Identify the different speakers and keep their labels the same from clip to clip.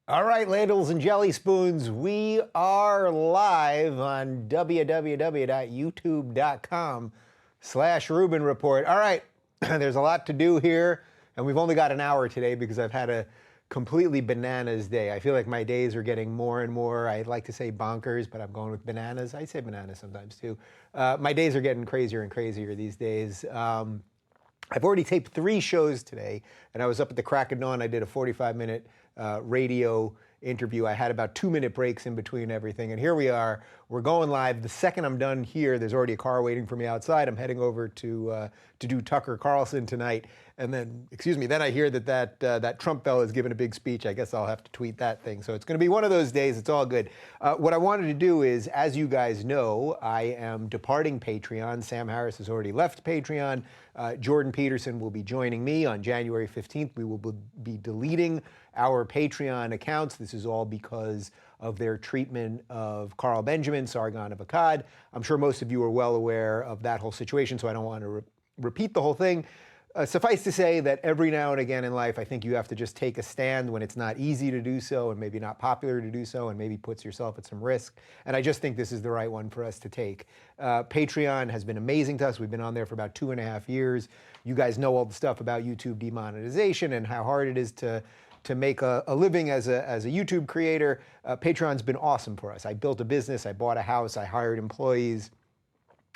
Speaker 1: All right, ladles and jelly spoons, we are live on www.youtube.com/Rubin Report. All right, there's a lot to do here, and we've only got an hour today because I've had a completely bananas day. I feel like my days are getting more and more, I'd like to say bonkers, but I'm going with bananas. I say bananas sometimes too. My days are getting crazier and crazier these days. I've already taped 3 shows today, and I was up at the crack of dawn. I did a 45-minute radio interview. I had about 2-minute breaks in between everything, and here we are. We're going live. The second I'm done here, there's already a car waiting for me outside. I'm heading over to do Tucker Carlson tonight, and then, then I hear that Trump fellow is giving a big speech. I guess I'll have to tweet that thing. So it's going to be one of those days. It's all good. What I wanted to do is, as you guys know, I am departing Patreon. Sam Harris has already left Patreon. Jordan Peterson will be joining me on January 15th. We will be deleting our Patreon accounts. This is all because of their treatment of Carl Benjamin, Sargon of Akkad. I'm sure most of you are well aware of that whole situation, so I don't want to repeat the whole thing. Suffice to say that every now and again in life, I think you have to just take a stand when it's not easy to do so and maybe not popular to do so and maybe puts yourself at some risk. And I just think this is the right one for us to take. Patreon has been amazing to us. We've been on there for about 2.5 years. You guys know all the stuff about YouTube demonetization and how hard it is to make a living as a YouTube creator. Patreon's been awesome for us. I built a business, I bought a house, I hired employees.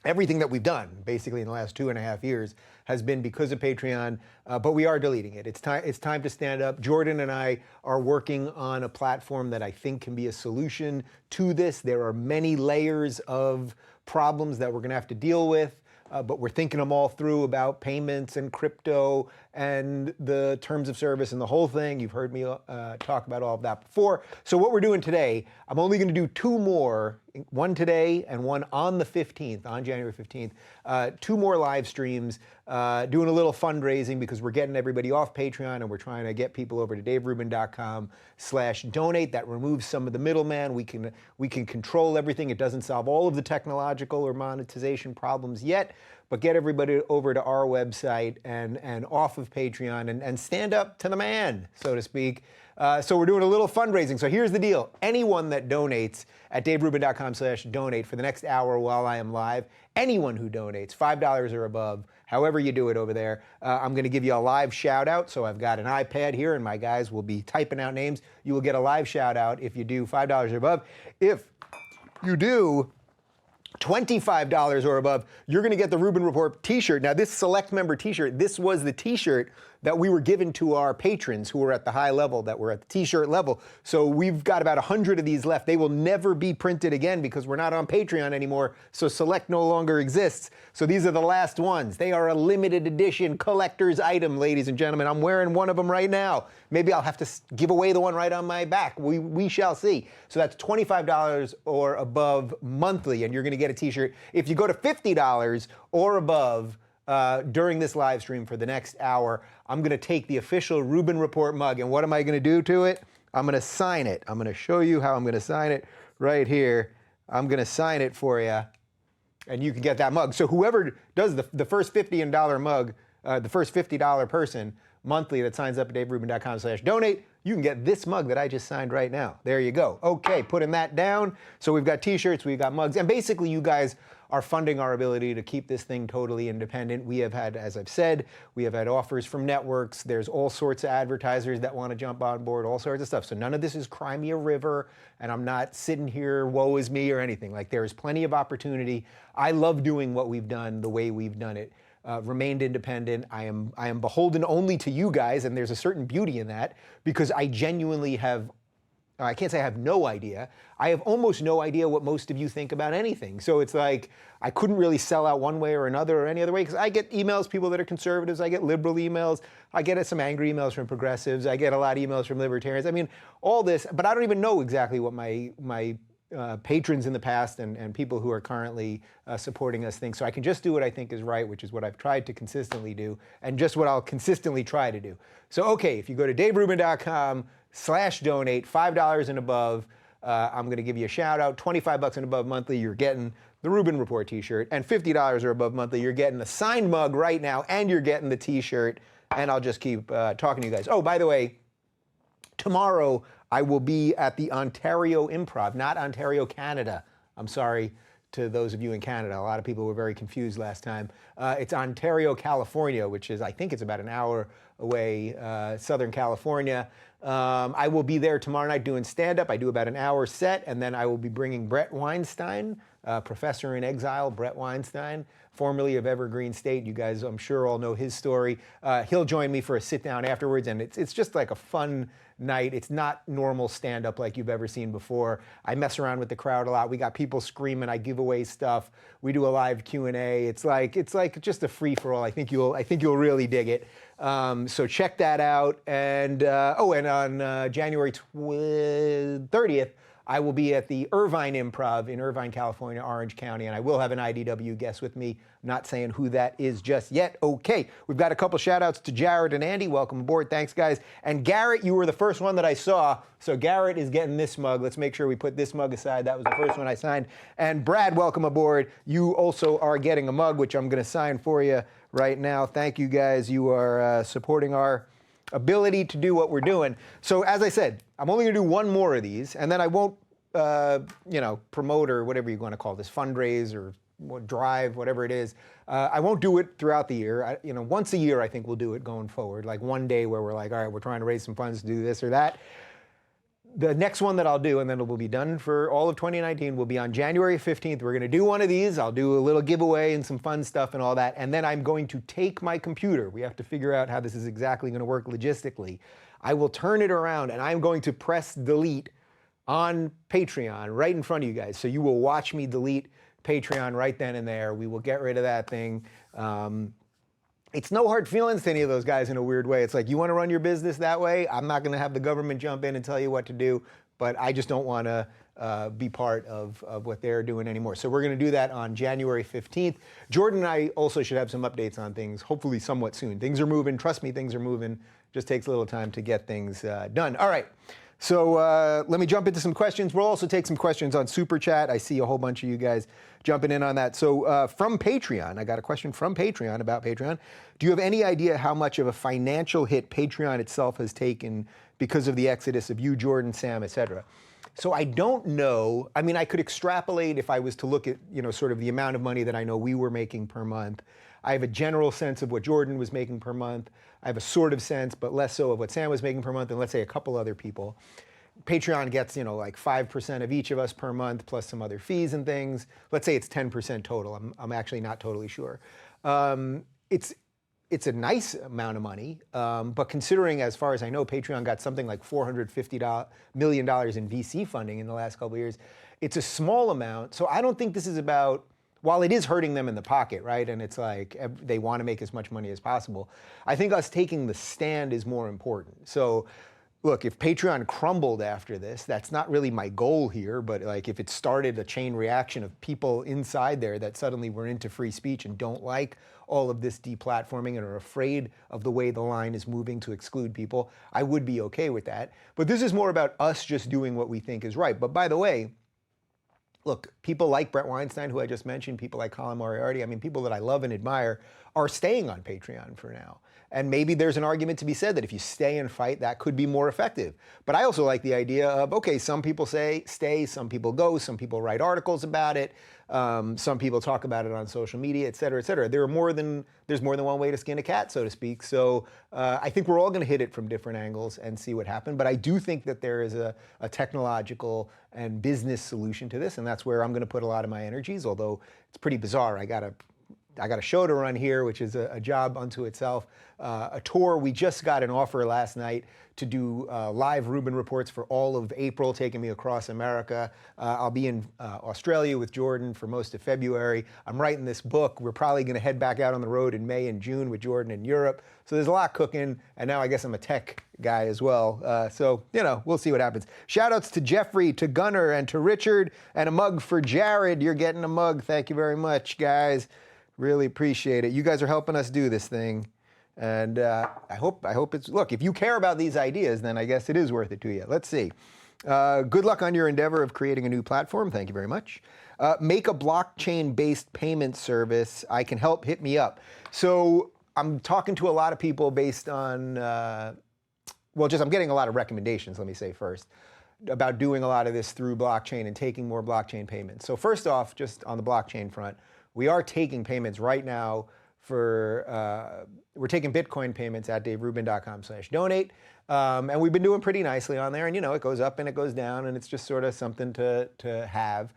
Speaker 1: Everything that we've done, basically in the last 2.5 years, has been because of Patreon, but we are deleting it. It's time to stand up. Jordan and I are working on a platform that I think can be a solution to this. There are many layers of problems that we're gonna have to deal with, but we're thinking them all through about payments and crypto and the terms of service and the whole thing. You've heard me talk about all of that before. So what we're doing today, I'm only gonna do 2 more, one today and one on the 15th, on January 15th, 2 more live streams, doing a little fundraising because we're getting everybody off Patreon and we're trying to get people over to daverubin.com/donate. That removes some of the middleman. We can control everything. It doesn't solve all of the technological or monetization problems yet, but get everybody over to our website and off of Patreon and stand up to the man, so to speak. So we're doing a little fundraising. So here's the deal. Anyone that donates at daverubin.com/donate for the next hour while I am live, anyone who donates, $5 or above, however you do it over there, I'm going to give you a live shout out. So I've got an iPad here and my guys will be typing out names. You will get a live shout out if you do $5 or above. If you do $25 or above, you're going to get the Rubin Report t-shirt. Now, this select member t-shirt, this was the t-shirt that we were given to our patrons who were at the high level, that were at the t-shirt level. So we've got about 100 of these left. They will never be printed again because we're not on Patreon anymore, so Select no longer exists. So these are the last ones. They are a limited edition collector's item, ladies and gentlemen. I'm wearing one of them right now. Maybe I'll have to give away the one right on my back. We shall see. So that's $25 or above monthly, and you're gonna get a t-shirt. If you go to $50 or above, during this live stream for the next hour, I'm going to take the official Rubin Report mug, and what am I going to do to it? I'm going to sign it. I'm going to show you how I'm going to sign it right here. I'm going to sign it for you, and you can get that mug. So whoever does the first $50 mug, the first $50 person monthly that signs up at daverubin.com/donate, you can get this mug that I just signed right now. There you go. Okay, putting that down. So we've got t-shirts, we've got mugs, and basically you guys are funding our ability to keep this thing totally independent. We have had, as I've said, we have had offers from networks. There's all sorts of advertisers that want to jump on board, all sorts of stuff. So none of this is cry me a river, and I'm not sitting here, woe is me or anything. Like, there's plenty of opportunity. I love doing what we've done the way we've done it. Remained independent. I am beholden only to you guys, and there's a certain beauty in that because I genuinely have, I can't say I have no idea. I have almost no idea what most of you think about anything. So it's like, I couldn't really sell out one way or another or any other way because I get emails, people that are conservatives, I get liberal emails, I get some angry emails from progressives, I get a lot of emails from libertarians. I mean, all this, but I don't even know exactly what my patrons in the past and people who are currently supporting us think. So I can just do what I think is right, which is what I've tried to consistently do, and just what I'll consistently try to do. So, okay, if you go to daverubin.com/donate, $5 and above, I'm going to give you a shout out. $25 and above monthly, you're getting the Rubin Report t-shirt, and $50 or above monthly, you're getting the signed mug right now, and you're getting the t-shirt, and I'll just keep talking to you guys. Oh, by the way, tomorrow I will be at the Ontario Improv, not Ontario, Canada. I'm sorry to those of you in Canada. A lot of people were very confused last time. It's Ontario, California, which is, I think it's about an hour away, Southern California. I will be there tomorrow night doing stand-up. I do about an hour set, and then I will be bringing Brett Weinstein, professor in exile, Brett Weinstein, formerly of Evergreen State. You guys, I'm sure, all know his story. He'll join me for a sit-down afterwards, and it's just like a fun night. It's not normal stand-up like you've ever seen before. I mess around with the crowd a lot. We got people screaming. I give away stuff. We do a live Q&A. It's like just a free-for-all. I think you'll really dig it. So check that out. And and on January 30th, I will be at the Irvine Improv in Irvine, California, Orange County, and I will have an IDW guest with me. I'm not saying who that is just yet. Okay, we've got a couple shout outs to Jared and Andy. Welcome aboard. Thanks, guys. And Garrett, you were the first one that I saw. So Garrett is getting this mug. Let's make sure we put this mug aside. That was the first one I signed. And Brad, welcome aboard. You also are getting a mug, which I'm going to sign for you right now. Thank you, guys. You are supporting our ability to do what we're doing. So as I said, I'm only going to do one more of these, and then I won't, promote or whatever you want to call this, fundraise or drive, whatever it is. I won't do it throughout the year. Once a year, I think we'll do it going forward. Like one day where we're like, all right, we're trying to raise some funds to do this or that. The next one that I'll do, and then it will be done for all of 2019, will be on January 15th. We're going to do one of these. I'll do a little giveaway and some fun stuff and all that. And then I'm going to take my computer. We have to figure out how this is exactly going to work logistically. I will turn it around, and I'm going to press delete on Patreon right in front of you guys. So you will watch me delete Patreon right then and there. We will get rid of that thing. It's no hard feelings to any of those guys in a weird way. It's like, you want to run your business that way? I'm not going to have the government jump in and tell you what to do, but I just don't want to be part of what they're doing anymore. So we're going to do that on January 15th. Jordan and I also should have some updates on things, hopefully somewhat soon. Things are moving. Trust me, things are moving. Just takes a little time to get things done. All right. So let me jump into some questions. We'll also take some questions on Super Chat. I see a whole bunch of you guys jumping in on that. So from Patreon, I got a question from Patreon about Patreon. Do you have any idea how much of a financial hit Patreon itself has taken because of the exodus of you, Jordan, Sam, et cetera? So I don't know. I mean, I could extrapolate if I was to look at, sort of the amount of money that I know we were making per month. I have a general sense of what Jordan was making per month. I have a sort of sense, but less so, of what Sam was making per month, and let's say a couple other people. Patreon gets, like 5% of each of us per month, plus some other fees and things. Let's say it's 10% total. I'm actually not totally sure. It's a nice amount of money, but considering, as far as I know, Patreon got something like $450 million in VC funding in the last couple of years. It's a small amount, so I don't think this is about, while it is hurting them in the pocket, right? And it's like they want to make as much money as possible. I think us taking the stand is more important. So look, if Patreon crumbled after this, that's not really my goal here, but like if it started a chain reaction of people inside there that suddenly were into free speech and don't like all of this deplatforming and are afraid of the way the line is moving to exclude people, I would be okay with that. But this is more about us just doing what we think is right. But by the way, look, people like Brett Weinstein, who I just mentioned, people like Colin Moriarty, I mean, people that I love and admire, are staying on Patreon for now. And maybe there's an argument to be said that if you stay and fight, that could be more effective. But I also like the idea of, okay, some people say stay, some people go, some people write articles about it, some people talk about it on social media, et cetera, et cetera. There's more than one way to skin a cat, so to speak. So I think we're all going to hit it from different angles and see what happens. But I do think that there is a technological and business solution to this, and that's where I'm going to put a lot of my energies, although it's pretty bizarre. I got a show to run here, which is a job unto itself. A tour. We just got an offer last night to do live Rubin reports for all of April, taking me across America. I'll be in Australia with Jordan for most of February. I'm writing this book. We're probably going to head back out on the road in May and June with Jordan in Europe. So there's a lot cooking, and now I guess I'm a tech guy as well. So, we'll see what happens. Shout outs to Jeffrey, to Gunnar, and to Richard, and a mug for Jared. You're getting a mug. Thank you very much, guys. Really appreciate it. You guys are helping us do this thing. And I hope it's, look, if you care about these ideas, then I guess it is worth it to you. Let's see. Good luck on your endeavor of creating a new platform. Thank you very much. Make a blockchain-based payment service. I can help. Hit me up. So I'm talking to a lot of people based on well, I'm getting a lot of recommendations, let me say first, about doing a lot of this through blockchain and taking more blockchain payments. So first off, just on the blockchain front, we are taking payments right now for, we're taking Bitcoin payments at daverubin.com/donate. And we've been doing pretty nicely on there. And, it goes up and it goes down, and it's just sort of something to have.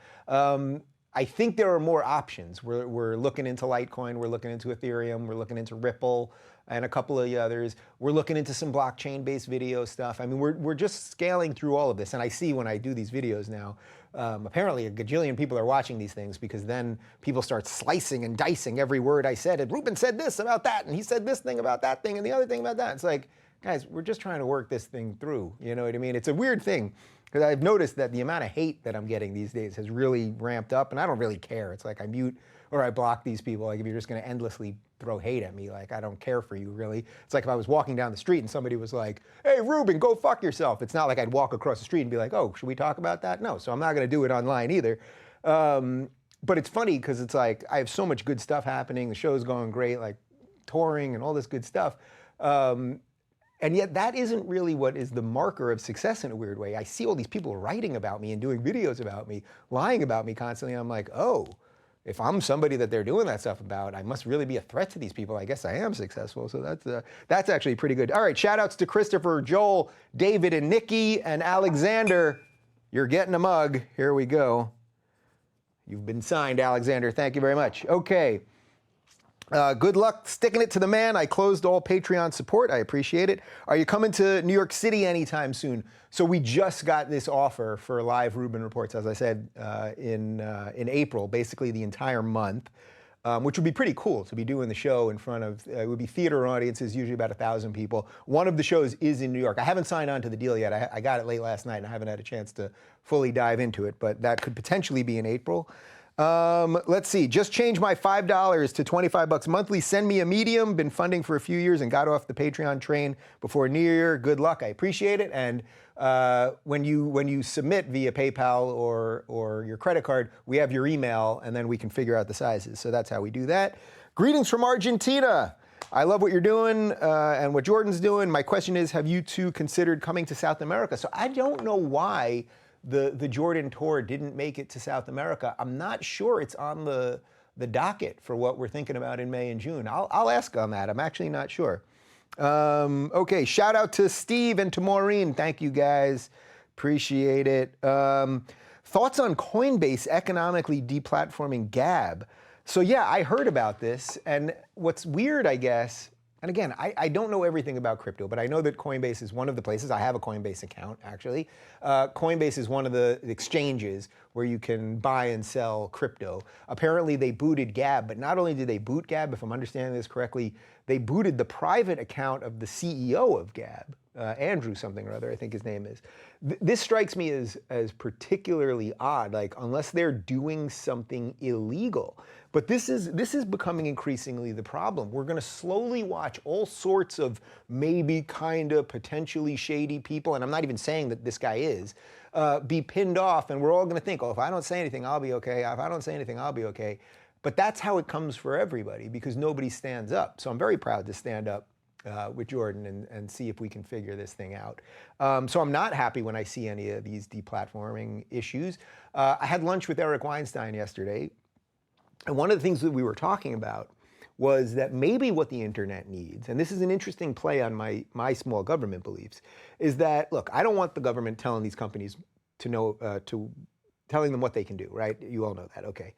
Speaker 1: I think there are more options. We're looking into Litecoin, we're looking into Ethereum, we're looking into Ripple, and a couple of the others. We're looking into some blockchain-based video stuff. I mean, we're just scaling through all of this. And I see when I do these videos now, apparently a gajillion people are watching these things, because then people start slicing and dicing every word I said. And Rubin said this about that, and he said this thing about that thing, and the other thing about that. It's like, guys, we're just trying to work this thing through. You know what I mean? It's a weird thing, because I've noticed that the amount of hate that I'm getting these days has really ramped up, and I don't really care. It's like I mute or I block these people. Like, if you're just going to endlessly throw hate at me, like, I don't care for you, really. It's like if I was walking down the street and somebody was like, hey, Rubin, go fuck yourself. It's not like I'd walk across the street and be like, oh, should we talk about that? No, so I'm not going to do it online either. But it's funny, because it's like I have so much good stuff happening. The show's going great, like touring and all this good stuff. And yet that isn't really what is the marker of success in a weird way. I see all these people writing about me and doing videos about me, lying about me constantly. I'm like, oh, if I'm somebody that they're doing that stuff about, I must really be a threat to these people. I guess I am successful. So that's actually pretty good. All right, shout outs to Christopher, Joel, David, and Nikki, and Alexander. You're getting a mug. Here we go. You've been signed, Alexander. Thank you very much. Okay. Good luck sticking it to the man. I closed all Patreon support. I appreciate it. Are you coming to New York City anytime soon? So we just got this offer for live Rubin Reports, as I said, in April, basically the entire month, which would be pretty cool to be doing the show in front of, it would be theater audiences, usually about 1,000 people. One of the shows is in New York. I haven't signed on to the deal yet. I got it late last night, and I haven't had a chance to fully dive into it, but that could potentially be in April. Let's see, just changed my $5 to $25 monthly. Send me a medium, been funding for a few years and got off the Patreon train before New Year. Good luck, I appreciate it. And when you submit via PayPal or your credit card, we have your email, and then we can figure out the sizes. So that's how we do that. Greetings from Argentina. I love what you're doing and what Jordan's doing. My question is, have you two considered coming to South America? So I don't know why the Jordan tour didn't make it to South America. I'm not sure it's on the docket for what we're thinking about in May and June. I'll ask on that. I'm actually not sure. Okay, shout out to Steve and to Maureen. Thank you, guys. Appreciate it. Thoughts on Coinbase economically deplatforming Gab? So yeah, I heard about this, and what's weird, I guess, and again, I don't know everything about crypto, but I know that Coinbase is one of the places. I have a Coinbase account, actually. Coinbase is one of the exchanges where you can buy and sell crypto. Apparently, they booted Gab, but not only did they boot Gab, if I'm understanding this correctly, they booted the private account of the CEO of Gab, Andrew something or other, I think his name is. This strikes me as particularly odd, like unless they're doing something illegal. But this is becoming increasingly the problem. We're going to slowly watch all sorts of maybe kind of potentially shady people, and I'm not even saying that this guy is, be pinned off, and we're all going to think, oh, if I don't say anything, I'll be okay. If I don't say anything, I'll be okay. But that's how it comes for everybody, because nobody stands up. So I'm very proud to stand up with Jordan and see if we can figure this thing out. So I'm not happy when I see any of these deplatforming issues. I had lunch with Eric Weinstein yesterday, and one of the things that we were talking about was that maybe what the internet needs, and this is an interesting play on my small government beliefs, is that, look, I don't want the government telling these companies to know, telling them what they can do, right? You all know that, okay.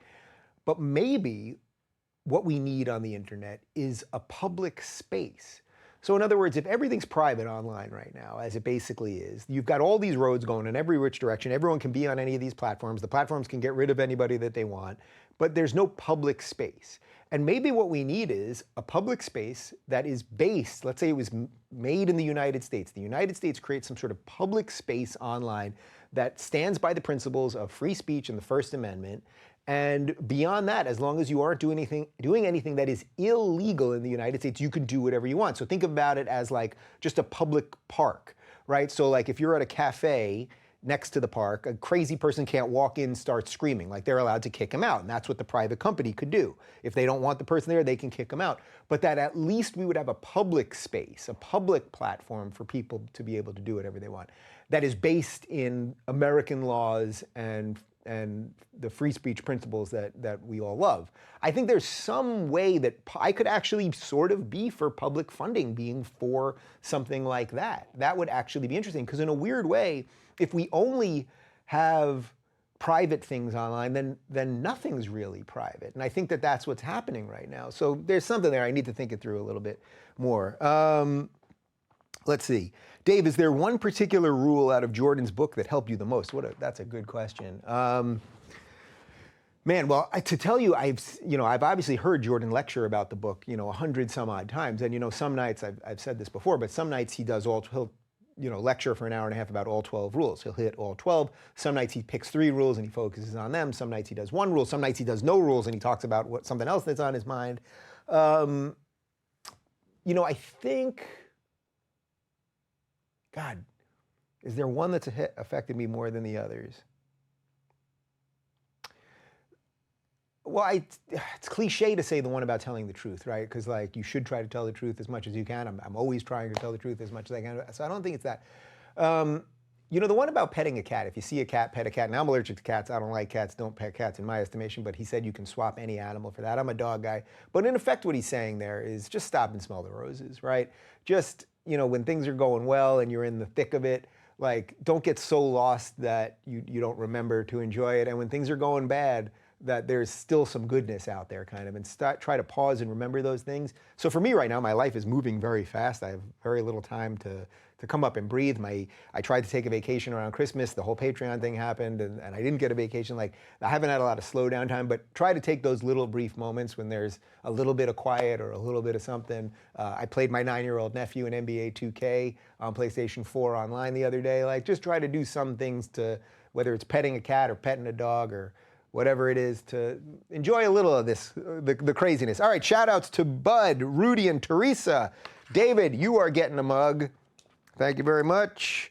Speaker 1: But maybe what we need on the internet is a public space. So in other words, if everything's private online right now, as it basically is, you've got all these roads going in every which direction. Everyone can be on any of these platforms. The platforms can get rid of anybody that they want, but there's no public space. And maybe what we need is a public space that is based, let's say it was made in the United States. The United States creates some sort of public space online that stands by the principles of free speech and the First Amendment. And beyond that, as long as you aren't doing anything that is illegal in the United States, you can do whatever you want. So think about it as like just a public park, right? So like if you're at a cafe next to the park, a crazy person can't walk in and start screaming. Like, they're allowed to kick him out, and that's what the private company could do. If they don't want the person there, they can kick him out. But that at least we would have a public space, a public platform for people to be able to do whatever they want, that is based in American laws and the free speech principles that we all love. I think there's some way that I could actually sort of be for public funding being for something like that. That would actually be interesting, because in a weird way, if we only have private things online, then nothing's really private. And I think that that's what's happening right now. So there's something there. I need to think it through a little bit more. Let's see. Dave, is there one particular rule out of Jordan's book that helped you the most? That's a good question. Man, well, to tell you, I've obviously heard Jordan lecture about the book, 100 some odd times. And, some nights, I've said this before, but some nights he'll lecture for an hour and a half about all 12 rules. He'll hit all 12. Some nights he picks 3 rules and he focuses on them. Some nights he does 1 rule. Some nights he does no rules and he talks about something else that's on his mind. I think, God, is there one that's affected me more than the others? Well, it's cliche to say the one about telling the truth, right? Because you should try to tell the truth as much as you can. I'm always trying to tell the truth as much as I can. So I don't think it's that. The one about petting a cat. If you see a cat, pet a cat. Now I'm allergic to cats. I don't like cats. Don't pet cats in my estimation. But he said you can swap any animal for that. I'm a dog guy. But in effect, what he's saying there is just stop and smell the roses, right? Just, when things are going well and you're in the thick of it, don't get so lost that you don't remember to enjoy it. And when things are going bad, that there's still some goodness out there, kind of, and try to pause and remember those things. So for me right now, my life is moving very fast. I have very little time to come up and breathe. I tried to take a vacation around Christmas. The whole Patreon thing happened, and I didn't get a vacation. I haven't had a lot of slow down time, but try to take those little brief moments when there's a little bit of quiet or a little bit of something. I played my 9-year-old nephew in NBA 2K on PlayStation 4 online the other day. Just try to do some things to, whether it's petting a cat or petting a dog or whatever it is, to enjoy a little of this, the craziness. All right, shout outs to Bud, Rudy, and Teresa. David, you are getting a mug. Thank you very much.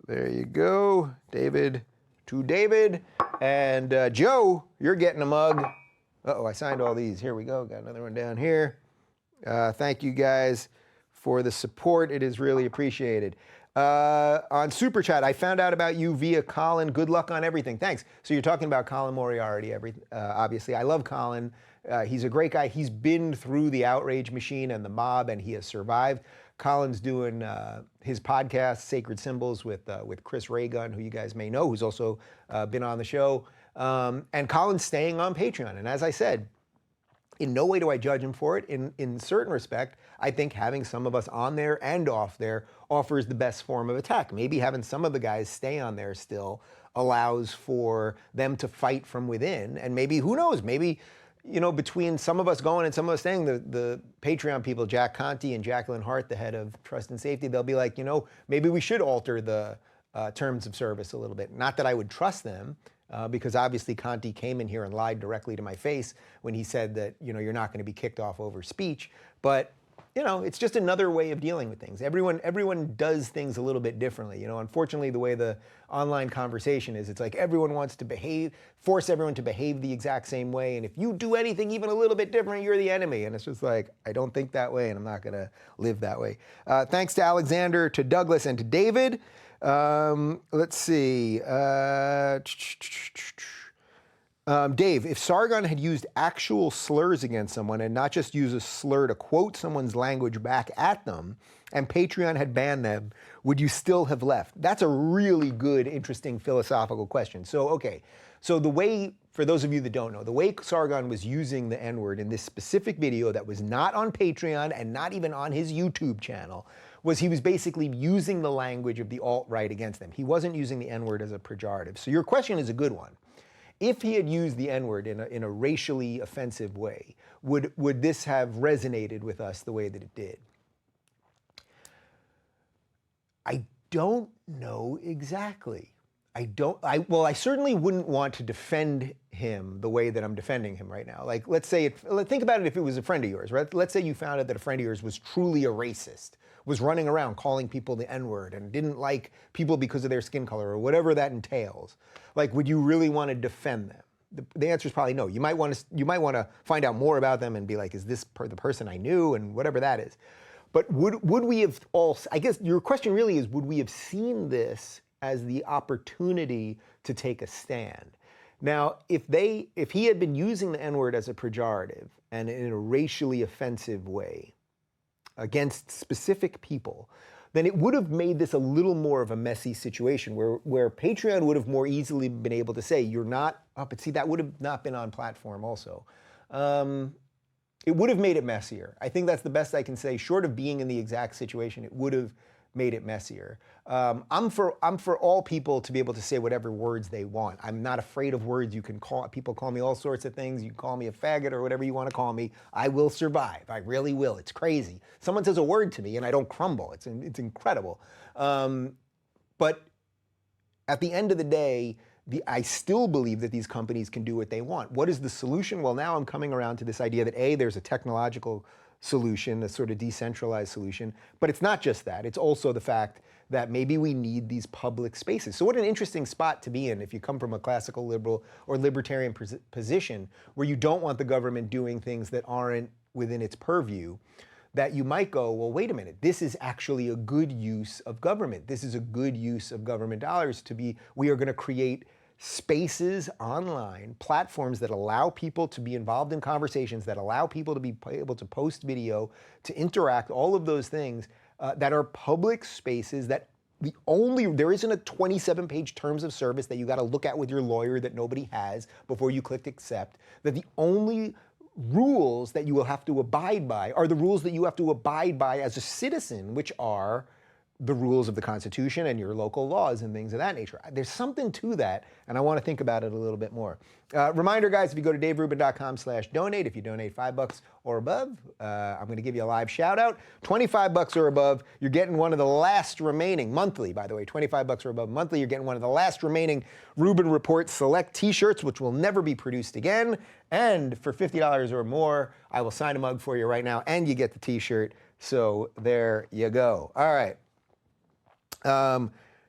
Speaker 1: There you go. David to David. And Joe, you're getting a mug. Uh-oh, I signed all these. Here we go. Got another one down here. Thank you guys for the support. It is really appreciated. On Super Chat, I found out about you via Colin. Good luck on everything. Thanks. So you're talking about Colin Moriarty, obviously. I love Colin. He's a great guy. He's been through the outrage machine and the mob, and he has survived. Colin's doing his podcast, Sacred Symbols, with Chris Raygun, who you guys may know, who's also been on the show. And Colin's staying on Patreon. And as I said, in no way do I judge him for it. In certain respect, I think having some of us on there and off there offers the best form of attack. Maybe having some of the guys stay on there still allows for them to fight from within. And maybe, who knows, maybe, between some of us going and some of us staying, the Patreon people, Jack Conti and Jacqueline Hart, the head of Trust and Safety, they'll be like, maybe we should alter the terms of service a little bit. Not that I would trust them, because obviously Conti came in here and lied directly to my face when he said that, you're not going to be kicked off over speech. But, it's just another way of dealing with things. Everyone does things a little bit differently. Unfortunately, the way the online conversation is, it's like everyone wants to force everyone to behave the exact same way. And if you do anything even a little bit different, you're the enemy. And it's just like, I don't think that way, and I'm not going to live that way. Thanks to Alexander, to Douglas, and to David. Let's see. Dave, if Sargon had used actual slurs against someone and not just use a slur to quote someone's language back at them, and Patreon had banned them, would you still have left? That's a really good, interesting philosophical question. So, okay. So the way, for those of you that don't know, the way Sargon was using the N-word in this specific video that was not on Patreon and not even on his YouTube channel was he was basically using the language of the alt-right against them. He wasn't using the N-word as a pejorative. So your question is a good one. If he had used the N-word in a racially offensive way, would this have resonated with us the way that it did? I don't know exactly. I certainly wouldn't want to defend him the way that I'm defending him right now. Like, let's say, think about it if it was a friend of yours, right? Let's say you found out that a friend of yours was truly a racist, was running around calling people the N-word and didn't like people because of their skin color or whatever that entails. Like, would you really want to defend them? The answer is probably no. You might want to find out more about them and be like, is this the person I knew, and whatever that is. But would we have all, I guess your question really is, would we have seen this as the opportunity to take a stand? Now, if he had been using the N-word as a pejorative and in a racially offensive way against specific people, then it would have made this a little more of a messy situation where Patreon would have more easily been able to say, you're not up, but see, that would have not been on platform also. It would have made it messier. I think that's the best I can say. Short of being in the exact situation, it would have made it messier. I'm for all people to be able to say whatever words they want. I'm not afraid of words. You can people call me all sorts of things. You can call me a faggot or whatever you want to call me. I will survive. I really will. It's crazy. Someone says a word to me and I don't crumble. It's incredible. But at the end of the day, I still believe that these companies can do what they want. What is the solution? Well, now I'm coming around to this idea that there's a technological solution, a sort of decentralized solution, but it's not just that. It's also the fact that maybe we need these public spaces. So what an interesting spot to be in if you come from a classical liberal or libertarian position where you don't want the government doing things that aren't within its purview, that you might go, well, wait a minute, this is actually a good use of government. This is a good use of government dollars we are gonna create spaces online, platforms that allow people to be involved in conversations, that allow people to be able to post video, to interact, all of those things that are public spaces that there isn't a 27-page terms of service that you got to look at with your lawyer that nobody has before you click accept, that the only rules that you will have to abide by are the rules that you have to abide by as a citizen, which are the rules of the Constitution and your local laws and things of that nature. There's something to that, and I want to think about it a little bit more. Reminder, guys, if you go to daverubin.com/donate, if you donate $5 or above, I'm going to give you a live shout out. $25 or above, you're getting one of the last remaining, monthly, by the way, $25 or above monthly, you're getting one of the last remaining Rubin Report Select t-shirts, which will never be produced again. And for $50 or more, I will sign a mug for you right now, and you get the t-shirt. So there you go. All right.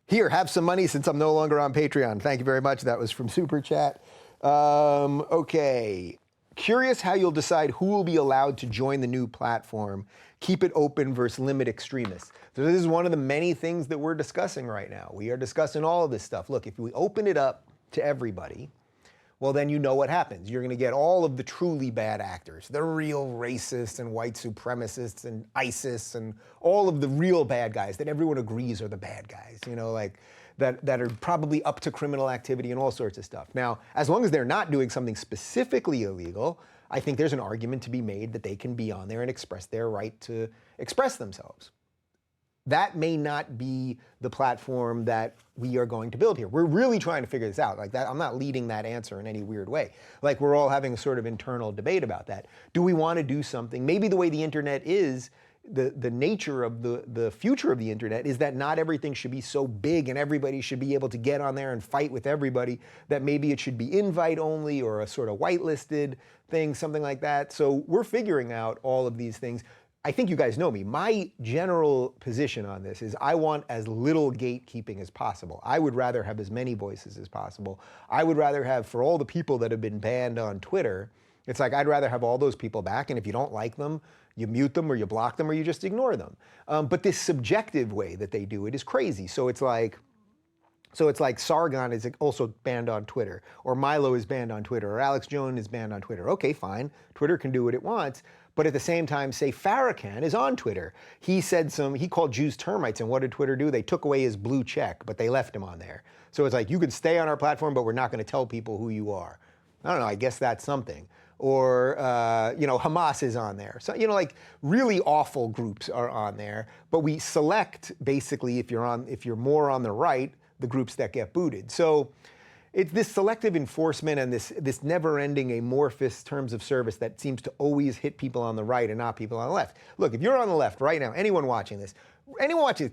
Speaker 1: Here, have some money since I'm no longer on Patreon. Thank you very much. That was from Super Chat. Okay. Curious how you'll decide who will be allowed to join the new platform. Keep it open versus limit extremists. So this is one of the many things that we're discussing right now. We are discussing all of this stuff. Look, if we open it up to everybody, well, then you know what happens. You're going to get all of the truly bad actors, the real racists and white supremacists and ISIS and all of the real bad guys that everyone agrees are the bad guys, like that are probably up to criminal activity and all sorts of stuff. Now, as long as they're not doing something specifically illegal, I think there's an argument to be made that they can be on there and express their right to express themselves. That may not be the platform that we are going to build here. We're really trying to figure this out. Like that, I'm not leading that answer in any weird way. Like we're all having a sort of internal debate about that. Do we want to do something? Maybe the way the internet is, the nature of the future of the internet is that not everything should be so big and everybody should be able to get on there and fight with everybody, that maybe it should be invite only or a sort of whitelisted thing, something like that. So we're figuring out all of these things. I think you guys know me. My general position on this is I want as little gatekeeping as possible. I would rather have as many voices as possible. I would rather have, for all the people that have been banned on Twitter, it's like I'd rather have all those people back, and if you don't like them, you mute them or you block them or you just ignore them. But this subjective way that they do it is crazy. So it's like Sargon is also banned on Twitter, or Milo is banned on Twitter, or Alex Jones is banned on Twitter. Okay, fine. Twitter can do what it wants. But at the same time, say Farrakhan is on Twitter. He called Jews termites, and what did Twitter do? They took away his blue check, but they left him on there. So it's like, you can stay on our platform, but we're not going to tell people who you are. I don't know, I guess that's something. Or, Hamas is on there. So, like really awful groups are on there, but we select basically, if you're more on the right, the groups that get booted. So it's this selective enforcement and this never-ending amorphous terms of service that seems to always hit people on the right and not people on the left. Look, if you're on the left right now, anyone watching this,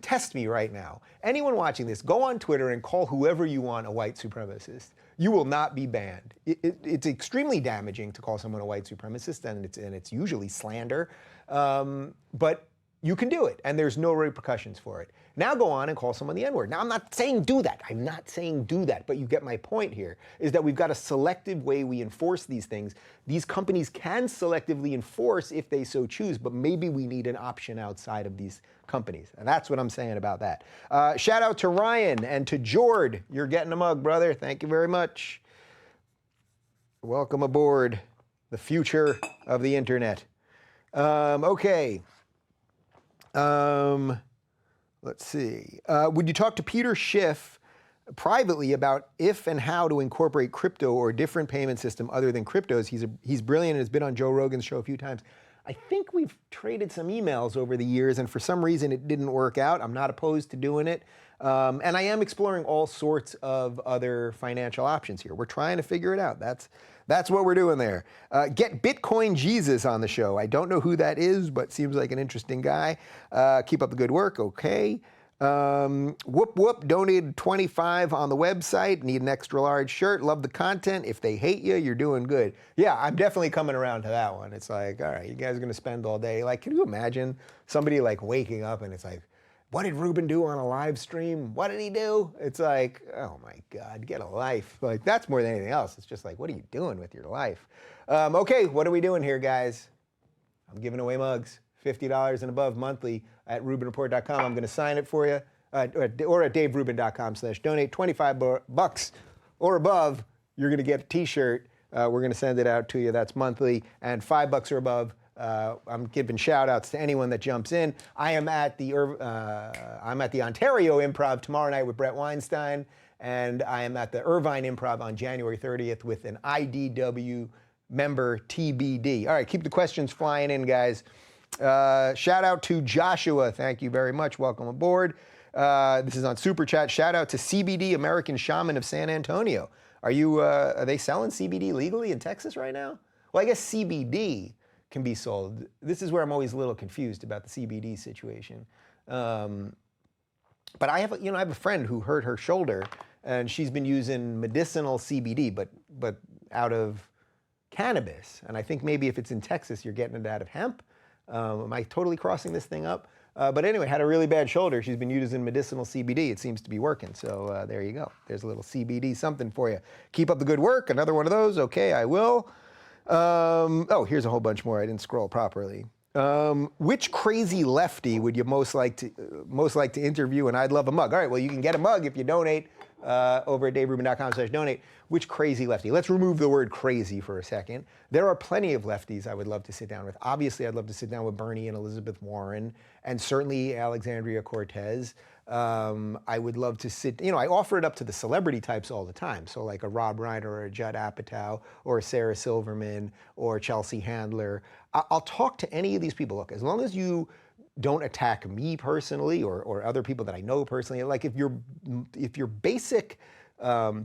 Speaker 1: test me right now. Anyone watching this, go on Twitter and call whoever you want a white supremacist. You will not be banned. It's extremely damaging to call someone a white supremacist, and it's usually slander. But you can do it, and there's no repercussions for it. Now go on and call someone the N-word. Now, I'm not saying do that. I'm not saying do that, but you get my point here, is that we've got a selective way we enforce these things. These companies can selectively enforce if they so choose, but maybe we need an option outside of these companies. And that's what I'm saying about that. Shout out to Ryan and to Jord. You're getting a mug, brother. Thank you very much. Welcome aboard the future of the internet. Okay. Let's see. Would you talk to Peter Schiff privately about if and how to incorporate crypto or a different payment system other than cryptos? He's brilliant and has been on Joe Rogan's show a few times. I think we've traded some emails over the years, and for some reason it didn't work out. I'm not opposed to doing it. And I am exploring all sorts of other financial options here. We're trying to figure it out. That's what we're doing there. Get Bitcoin Jesus on the show. I don't know who that is, but seems like an interesting guy. Keep up the good work. Okay. Whoop Whoop donated $25 on the website. Need an extra large shirt. Love the content. If they hate you, you're doing good. Yeah, I'm definitely coming around to that one. It's like, all right, you guys are going to spend all day. Like, can you imagine somebody like waking up and it's like, what did Rubin do on a live stream? What did he do? It's like, oh my God, get a life. Like, that's more than anything else. It's just like, what are you doing with your life? Okay, what are we doing here, guys? I'm giving away mugs, $50 and above monthly at RubinReport.com. I'm going to sign it for you, or at DaveRubin.com/donate. $25 or above, you're going to get a T-shirt. We're going to send it out to you. That's monthly, and $5 or above. I'm giving shout-outs to anyone that jumps in. I'm at the Ontario Improv tomorrow night with Brett Weinstein, and I am at the Irvine Improv on January 30th with an IDW member TBD. All right, keep the questions flying in, guys. Shout out to Joshua. Thank you very much. Welcome aboard. This is on Super Chat. Shout out to CBD American Shaman of San Antonio. Are they selling CBD legally in Texas right now? Well, I guess CBD can be sold. This is where I'm always a little confused about the CBD situation. But I have a friend who hurt her shoulder, and she's been using medicinal CBD, but out of cannabis. And I think maybe if it's in Texas, you're getting it out of hemp. Am I totally crossing this thing up? But anyway, had a really bad shoulder. She's been using medicinal CBD. It seems to be working. So there you go. There's a little CBD something for you. Keep up the good work. Another one of those. Okay, I will. Here's a whole bunch more. I didn't scroll properly. Which crazy lefty would you most like to interview? And I'd love a mug. All right, well, you can get a mug if you donate over at DaveRubin.com/donate. Which crazy lefty? Let's remove the word crazy for a second. There are plenty of lefties I would love to sit down with. Obviously, I'd love to sit down with Bernie and Elizabeth Warren, and certainly Alexandria Cortez. I would love to sit, I offer it up to the celebrity types all the time. So like a Rob Reiner or a Judd Apatow or a Sarah Silverman or Chelsea Handler. I'll talk to any of these people. Look, as long as you don't attack me personally or other people that I know personally, like if your basic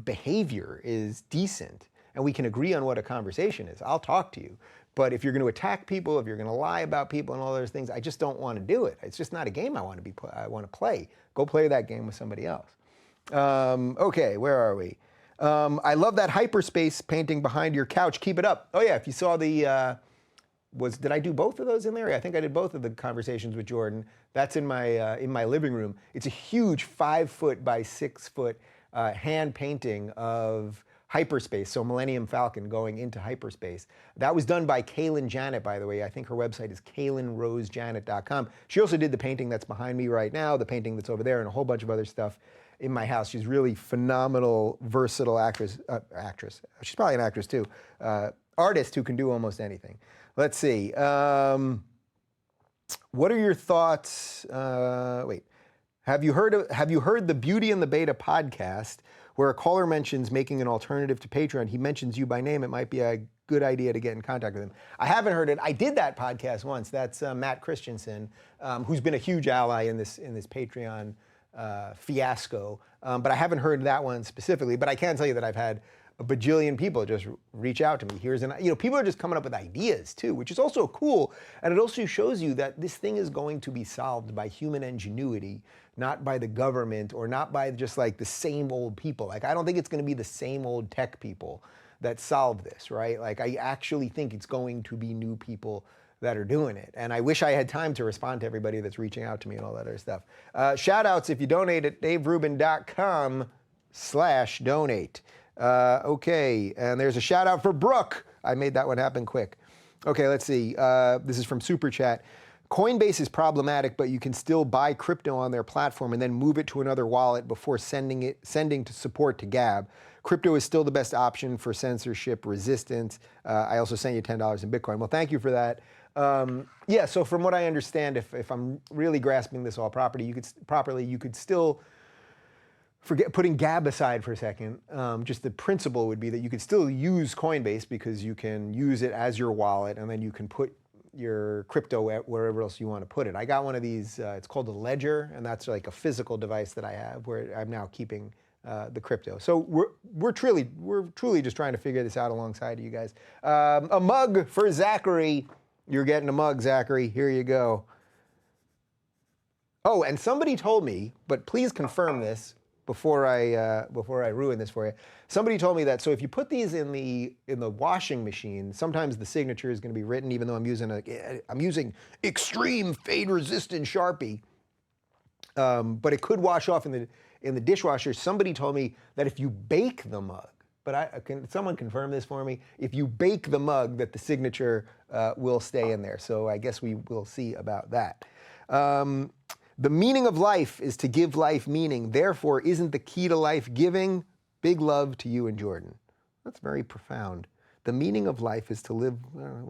Speaker 1: behavior is decent and we can agree on what a conversation is, I'll talk to you. But if you're going to attack people, if you're going to lie about people and all those things, I just don't want to do it. It's just not a game I want to play. Go play that game with somebody else. Okay, where are we? I love that hyperspace painting behind your couch. Keep it up. Oh yeah, if you saw the, did I do both of those in there? I think I did both of the conversations with Jordan. That's in my living room. It's a huge 5-foot by 6-foot hand painting of hyperspace, so Millennium Falcon going into hyperspace. That was done by Caylin Janet, by the way. I think her website is CaylinRoseJanet.com. She also did the painting that's behind me right now, the painting that's over there, and a whole bunch of other stuff in my house. She's really phenomenal, versatile actress. She's probably an actress too. Artist who can do almost anything. Let's see. What are your thoughts? Have you heard the Beauty and the Beta podcast, where a caller mentions making an alternative to Patreon? He mentions you by name. It might be a good idea to get in contact with him. I haven't heard it. I did that podcast once. That's Matt Christensen, who's been a huge ally in this Patreon fiasco. But I haven't heard that one specifically. But I can tell you that I've had a bajillion people just reach out to me. People are just coming up with ideas too, which is also cool. And it also shows you that this thing is going to be solved by human ingenuity, not by the government or not by just like the same old people. Like, I don't think it's going to be the same old tech people that solve this, right? Like, I actually think it's going to be new people that are doing it. And I wish I had time to respond to everybody that's reaching out to me and all that other stuff. Shout outs if you donate at daverubin.com/donate. Okay, and there's a shout out for Brooke. I made that one happen quick. Okay, let's see. This is from Super Chat. Coinbase is problematic, but you can still buy crypto on their platform and then move it to another wallet before sending to support to Gab. Crypto is still the best option for censorship resistance. I also sent you $10 in Bitcoin. Well, thank you for that. Yeah, so from what I understand, if I'm really grasping this all properly, you could still, forget putting Gab aside for a second, just the principle would be that you could still use Coinbase because you can use it as your wallet and then you can put your crypto wherever else you want to put it. I got one of these, it's called a ledger, and that's like a physical device that I have where I'm now keeping the crypto. So we're truly just trying to figure this out alongside of you guys. A mug for Zachary. You're getting a mug, Zachary. Here you go. Oh, and somebody told me, but please confirm this before I ruin this for you. Somebody told me that, so if you put these in the washing machine, sometimes the signature is going to be written, even though I'm using extreme fade resistant Sharpie, but it could wash off in the dishwasher. Somebody told me that if you bake the mug, but can someone confirm this for me? If you bake the mug, that the signature will stay in there. So I guess we will see about that. The meaning of life is to give life meaning. Therefore, isn't the key to life giving? Big love to you and Jordan. That's very profound. The meaning of life is to live.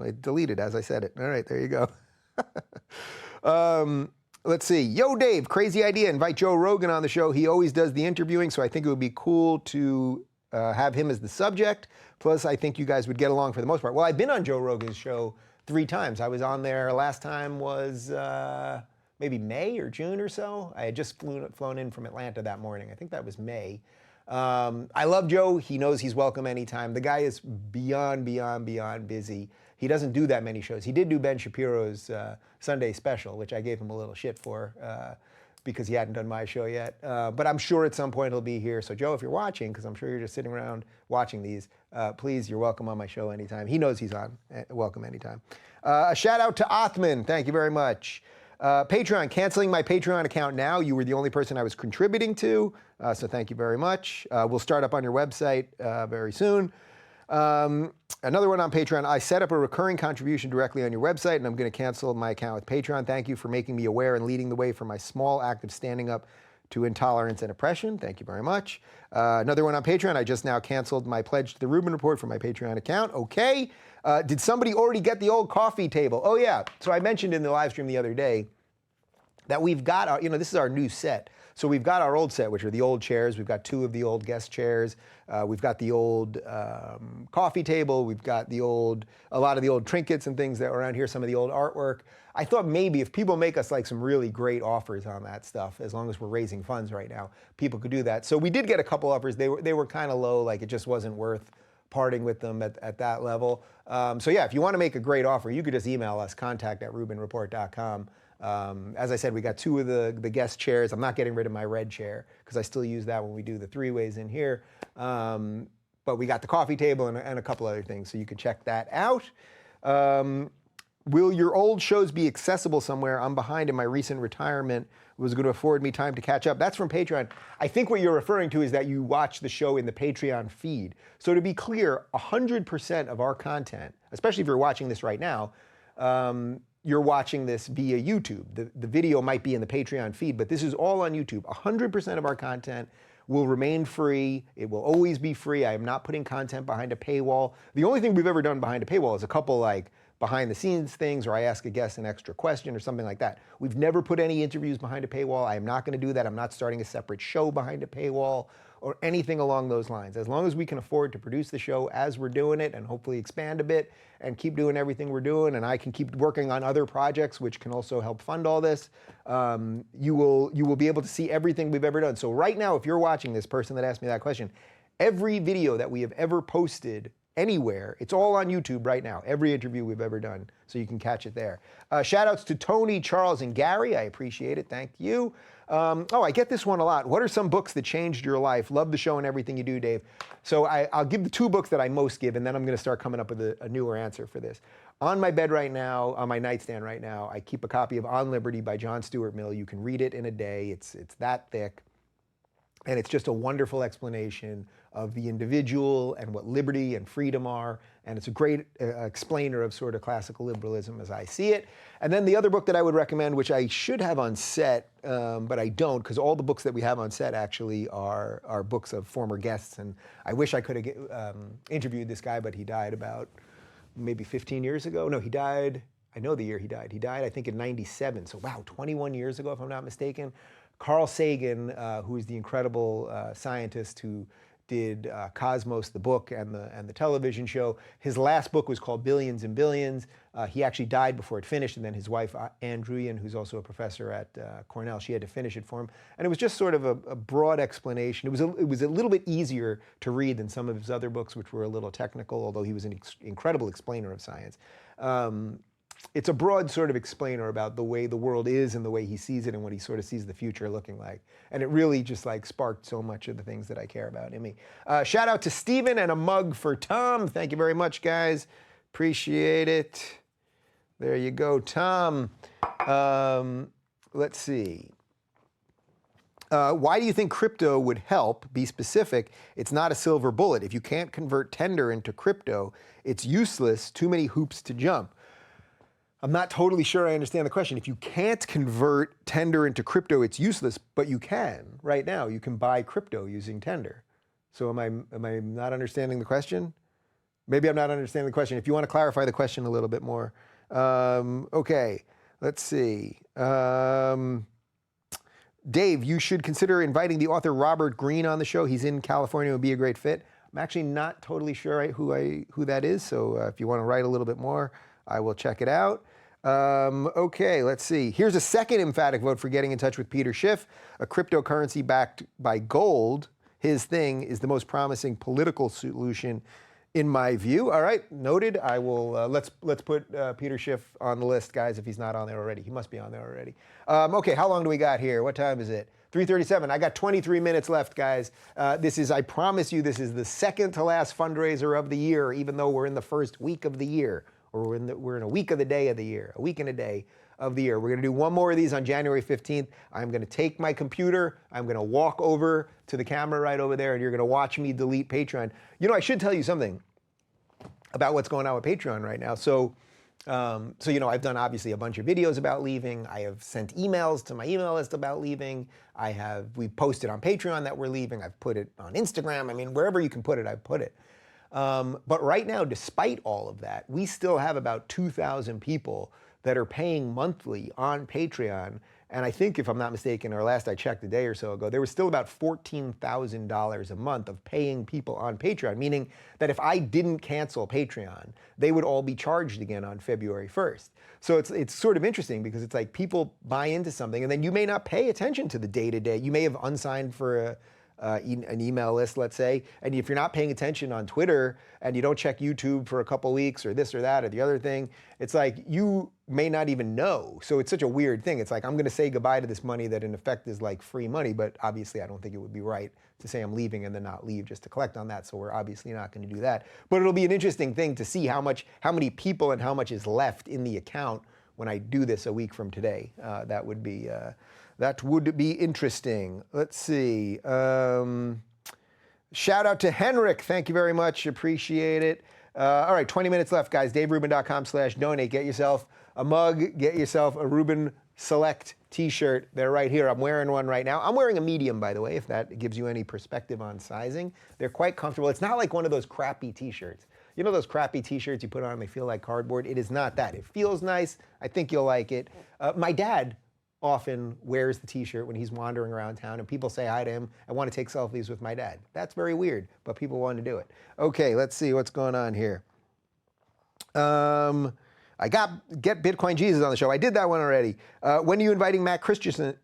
Speaker 1: I deleted as I said it. All right, there you go. Let's see. Yo, Dave, crazy idea. Invite Joe Rogan on the show. He always does the interviewing, so I think it would be cool to have him as the subject. Plus, I think you guys would get along for the most part. Well, I've been on Joe Rogan's show 3 times. I was on there, last time was maybe May or June or so. I had just flown in from Atlanta that morning. I think that was May. I love Joe. He knows he's welcome anytime. The guy is beyond busy. He doesn't do that many shows. He did do Ben Shapiro's Sunday special, which I gave him a little shit for because he hadn't done my show yet. But I'm sure at some point he'll be here. So Joe, if you're watching, because I'm sure you're just sitting around watching these, please, you're welcome on my show anytime. He knows he's on. Welcome anytime. A shout out to Othman. Thank you very much. Patreon, canceling my Patreon account now. You were the only person I was contributing to, so thank you very much. We'll start up on your website very soon. Another one on Patreon. I set up a recurring contribution directly on your website, and I'm going to cancel my account with Patreon. Thank you for making me aware and leading the way for my small act of standing up to intolerance and oppression. Thank you very much. Another one on Patreon. I just now canceled my pledge to the Rubin Report for my Patreon account. Okay. Did somebody already get the old coffee table? Oh, yeah. So I mentioned in the live stream the other day that we've got our, this is our new set. So we've got our old set, which are the old chairs. We've got 2 of the old guest chairs. We've got the old coffee table. We've got a lot of the old trinkets and things that were around here, some of the old artwork. I thought maybe if people make us like some really great offers on that stuff, as long as we're raising funds right now, people could do that. So we did get a couple offers. They were kind of low, like it just wasn't worth parting with them at that level. So yeah, if you want to make a great offer, you could just email us, contact@rubinreport.com. As I said, we got 2 of the guest chairs. I'm not getting rid of my red chair because I still use that when we do the 3-ways in here. But we got the coffee table and a couple other things, so you can check that out. Will your old shows be accessible somewhere? I'm behind in my recent retirement. It was going to afford me time to catch up. That's from Patreon. I think what you're referring to is that you watch the show in the Patreon feed. So to be clear, 100% of our content, especially if you're watching this right now, you're watching this via YouTube. The video might be in the Patreon feed, but this is all on YouTube. 100% of our content will remain free. It will always be free. I am not putting content behind a paywall. The only thing we've ever done behind a paywall is a couple like behind the scenes things, or I ask a guest an extra question or something like that. We've never put any interviews behind a paywall. I am not going to do that. I'm not starting a separate show behind a paywall or anything along those lines. As long as we can afford to produce the show as we're doing it and hopefully expand a bit and keep doing everything we're doing, and I can keep working on other projects which can also help fund all this, you will be able to see everything we've ever done. So right now, if you're watching this, person that asked me that question, every video that we have ever posted anywhere, it's all on YouTube right now, every interview we've ever done, so you can catch it there. Shout outs to Tony, Charles, and Gary. I appreciate it. Thank you. Oh, I get this one a lot. What are some books that changed your life? Love the show and everything you do, Dave. So I'll give the 2 books that I most give, and then I'm going to start coming up with a newer answer for this. On my bed right now, on my nightstand right now, I keep a copy of On Liberty by John Stuart Mill. You can read it in a day. It's that thick. And it's just a wonderful explanation of the individual and what liberty and freedom are. And it's a great explainer of sort of classical liberalism as I see it. And then the other book that I would recommend, which I should have on set, but I don't, because all the books that we have on set actually are books of former guests. And I wish I could have interviewed this guy, but he died about maybe 15 years ago. No, he died, I know the year he died. He died, I think, in 97. So wow, 21 years ago, if I'm not mistaken. Carl Sagan, who is the incredible scientist who did Cosmos, the book, and the television show. His last book was called Billions and Billions. He actually died before it finished, and then his wife, Ann Druyan, who's also a professor at Cornell, she had to finish it for him. And it was just sort of a broad explanation. It was a little bit easier to read than some of his other books, which were a little technical, although he was an incredible explainer of science. It's a broad sort of explainer about the way the world is and the way he sees it and what he sort of sees the future looking like. And it really just like sparked so much of the things that I care about in me. Shout out to Steven and a mug for Tom. Thank you very much, guys. Appreciate it. There you go, Tom. Let's see. Why do you think crypto would help? Be specific. It's not a silver bullet. If you can't convert tender into crypto, it's useless. Too many hoops to jump. I'm not totally sure I understand the question. If you can't convert tender into crypto, it's useless, but you can. Right now, you can buy crypto using tender. So am I not understanding the question? Maybe I'm not understanding the question. If you want to clarify the question a little bit more. Okay, let's see. Dave, you should consider inviting the author Robert Greene on the show. He's in California, would be a great fit. I'm actually not totally sure who that is, so if you want to write a little bit more, I will check it out. Okay, let's see. Here's a second emphatic vote for getting in touch with Peter Schiff. A cryptocurrency backed by gold, his thing, is the most promising political solution in my view. All right, noted. I will, let's put Peter Schiff on the list, guys, if he's not on there already. He must be on there already. Okay, how long do we got here? What time is it? 3:37. I got 23 minutes left, guys. I promise you, this is the second to last fundraiser of the year, even though we're in the first week of the year. Or we're in a week of the day of the year, a week and a day of the year. We're going to do one more of these on January 15th. I'm going to take my computer, I'm going to walk over to the camera right over there, and you're going to watch me delete Patreon. You know, I should tell you something about what's going on with Patreon right now. So you know, I've done obviously a bunch of videos about leaving. I have sent emails to my email list about leaving. We posted on Patreon that we're leaving. I've put it on Instagram. I mean, wherever you can put it, I've put it. But right now, despite all of that, we still have about 2,000 people that are paying monthly on Patreon. And I think, if I'm not mistaken, or last I checked a day or so ago, there was still about $14,000 a month of paying people on Patreon, meaning that if I didn't cancel Patreon, they would all be charged again on February 1st. So it's sort of interesting because it's like people buy into something and then you may not pay attention to the day-to-day. You may have unsigned for an email list, let's say, and if you're not paying attention on Twitter and you don't check YouTube for a couple weeks or this or that or the other thing, it's like you may not even know. So it's such a weird thing. It's like, I'm going to say goodbye to this money that in effect is like free money, but obviously I don't think it would be right to say I'm leaving and then not leave just to collect on that. So we're obviously not going to do that. But it'll be an interesting thing to see how many people and how much is left in the account when I do this a week from today. That would be interesting. Let's see. Shout out to Henrik. Thank you very much. Appreciate it. All right, 20 minutes left, guys. DaveRubin.com/donate. Get yourself a mug. Get yourself a Rubin Select t-shirt. They're right here. I'm wearing one right now. I'm wearing a medium, by the way, if that gives you any perspective on sizing. They're quite comfortable. It's not like one of those crappy t-shirts. You know those crappy t-shirts you put on, they feel like cardboard? It is not that. It feels nice. I think you'll like it. My dad often wears the t-shirt when he's wandering around town, and people say hi to him and want to take selfies with my dad. That's very weird, but people want to do it. Okay, let's see what's going on here. I got Get Bitcoin Jesus on the show. I did that one already. When are you inviting Matt Christensen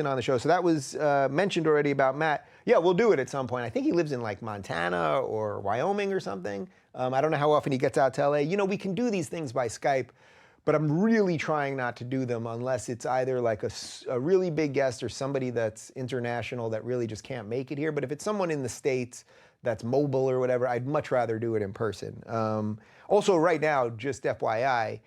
Speaker 1: on the show? So that was mentioned already about Matt. Yeah, we'll do it at some point. I think he lives in like Montana or Wyoming or something. I don't know how often he gets out to LA. You know, we can do these things by Skype, but I'm really trying not to do them unless it's either like a really big guest or somebody that's international that really just can't make it here. But if it's someone in the States that's mobile or whatever, I'd much rather do it in person. Also, right now, just FYI,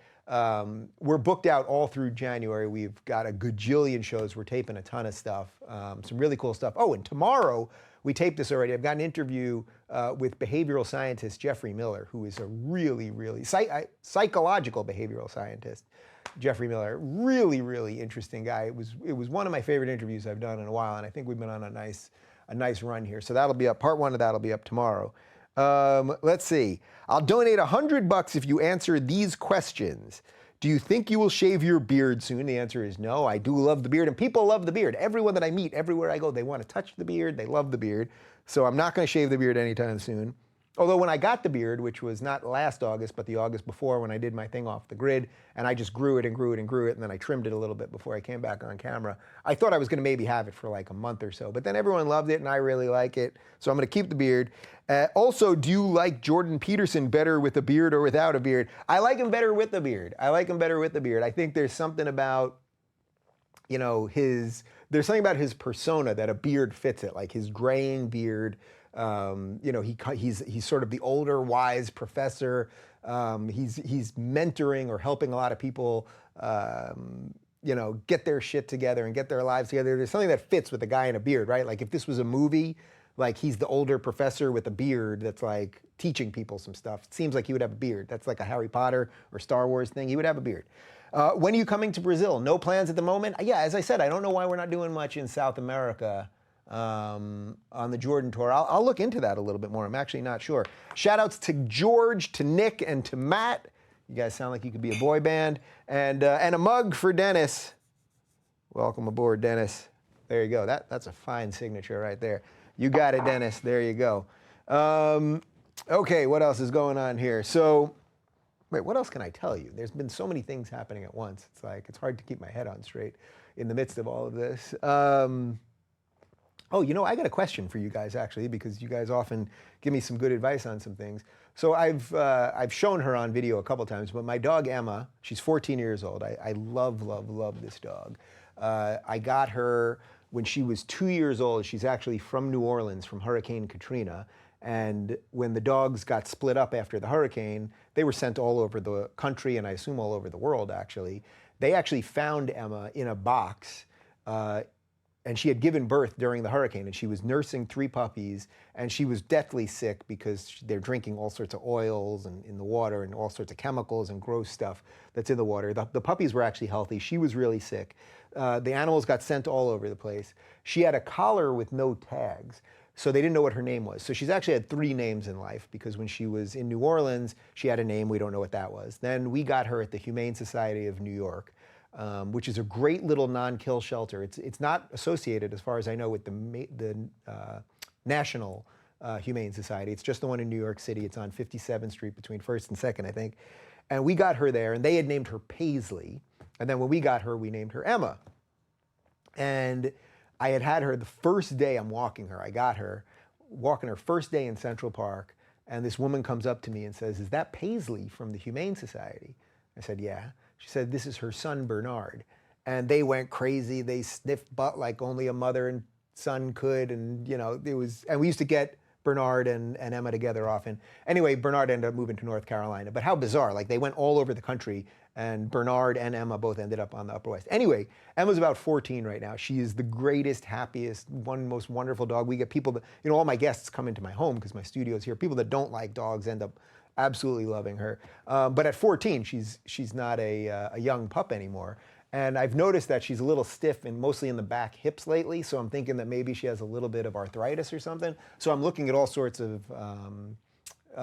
Speaker 1: we're booked out all through January. We've got a gajillion shows. We're taping a ton of stuff, some really cool stuff. Oh, and tomorrow, we taped this already. I've got an interview with behavioral scientist Jeffrey Miller, who is a really, really psychological behavioral scientist. Jeffrey Miller, really, really interesting guy. It was one of my favorite interviews I've done in a while, and I think we've been on a nice run here. So that'll be up. Part one of that'll be up tomorrow. Let's see. I'll donate $100 if you answer these questions. Do you think you will shave your beard soon? The answer is no. I do love the beard, and people love the beard. Everyone that I meet, everywhere I go, they want to touch the beard. They love the beard. So I'm not going to shave the beard anytime soon. Although when I got the beard, which was not last August, but the August before when I did my thing off the grid, and I just grew it and grew it and grew it, and then I trimmed it a little bit before I came back on camera, I thought I was going to maybe have it for like a month or so. But then everyone loved it, and I really like it. So I'm going to keep the beard. Also, do you like Jordan Peterson better with a beard or without a beard? I like him better with the beard. I think there's something about, you know, there's something about his persona that a beard fits it, like his graying beard. You know, he's sort of the older, wise professor. He's mentoring or helping a lot of people, you know, get their shit together and get their lives together. There's something that fits with a guy in a beard, right? Like if this was a movie, like he's the older professor with a beard that's like teaching people some stuff. It seems like he would have a beard. That's like a Harry Potter or Star Wars thing. He would have a beard. When are you coming to Brazil? No plans at the moment. Yeah, as I said, I don't know why we're not doing much in South America. On the Jordan tour. I'll look into that a little bit more. I'm actually not sure. Shout outs to George, to Nick, and to Matt. You guys sound like you could be a boy band. And a mug for Dennis. Welcome aboard, Dennis. There you go. That's a fine signature right there. You got it, Dennis. There you go. Okay, what else is going on here? So, wait, what else can I tell you? There's been so many things happening at once. It's like, it's hard to keep my head on straight in the midst of all of this. Oh, you know, I got a question for you guys, actually, because you guys often give me some good advice on some things. So I've shown her on video a couple times, but my dog Emma, she's 14 years old. I love, love, love this dog. I got her when she was 2 years old. She's actually from New Orleans, from Hurricane Katrina. And when the dogs got split up after the hurricane, they were sent all over the country, and I assume all over the world, actually. They actually found Emma in a box, and she had given birth during the hurricane, and she was nursing 3 puppies, and she was deathly sick because they're drinking all sorts of oils and in the water and all sorts of chemicals and gross stuff that's in the water. The puppies were actually healthy. She was really sick. The animals got sent all over the place. She had a collar with no tags, so they didn't know what her name was. So she's actually had 3 names in life, because when she was in New Orleans, she had a name. We don't know what that was. Then we got her at the Humane Society of New York. Which is a great little non-kill shelter. It's not associated, as far as I know, with the National Humane Society. It's just the one in New York City. It's on 57th Street between 1st and 2nd, I think. And we got her there, and they had named her Paisley. And then when we got her, we named her Emma. And I had her the first day I'm walking her. I got her, walking her first day in Central Park, and this woman comes up to me and says, "Is that Paisley from the Humane Society?" I said, "Yeah." She said, "This is her son, Bernard." And they went crazy. They sniffed butt like only a mother and son could. And, you know, and we used to get Bernard and Emma together often. Anyway, Bernard ended up moving to North Carolina. But how bizarre. Like, they went all over the country, and Bernard and Emma both ended up on the Upper West. Anyway, Emma's about 14 right now. She is the greatest, happiest, most wonderful dog. We get people that, you know, all my guests come into my home because my studio is here. People that don't like dogs end up absolutely loving her. But at 14, she's not a young pup anymore. And I've noticed that she's a little stiff and mostly in the back hips lately. So I'm thinking that maybe she has a little bit of arthritis or something. So I'm looking at all sorts of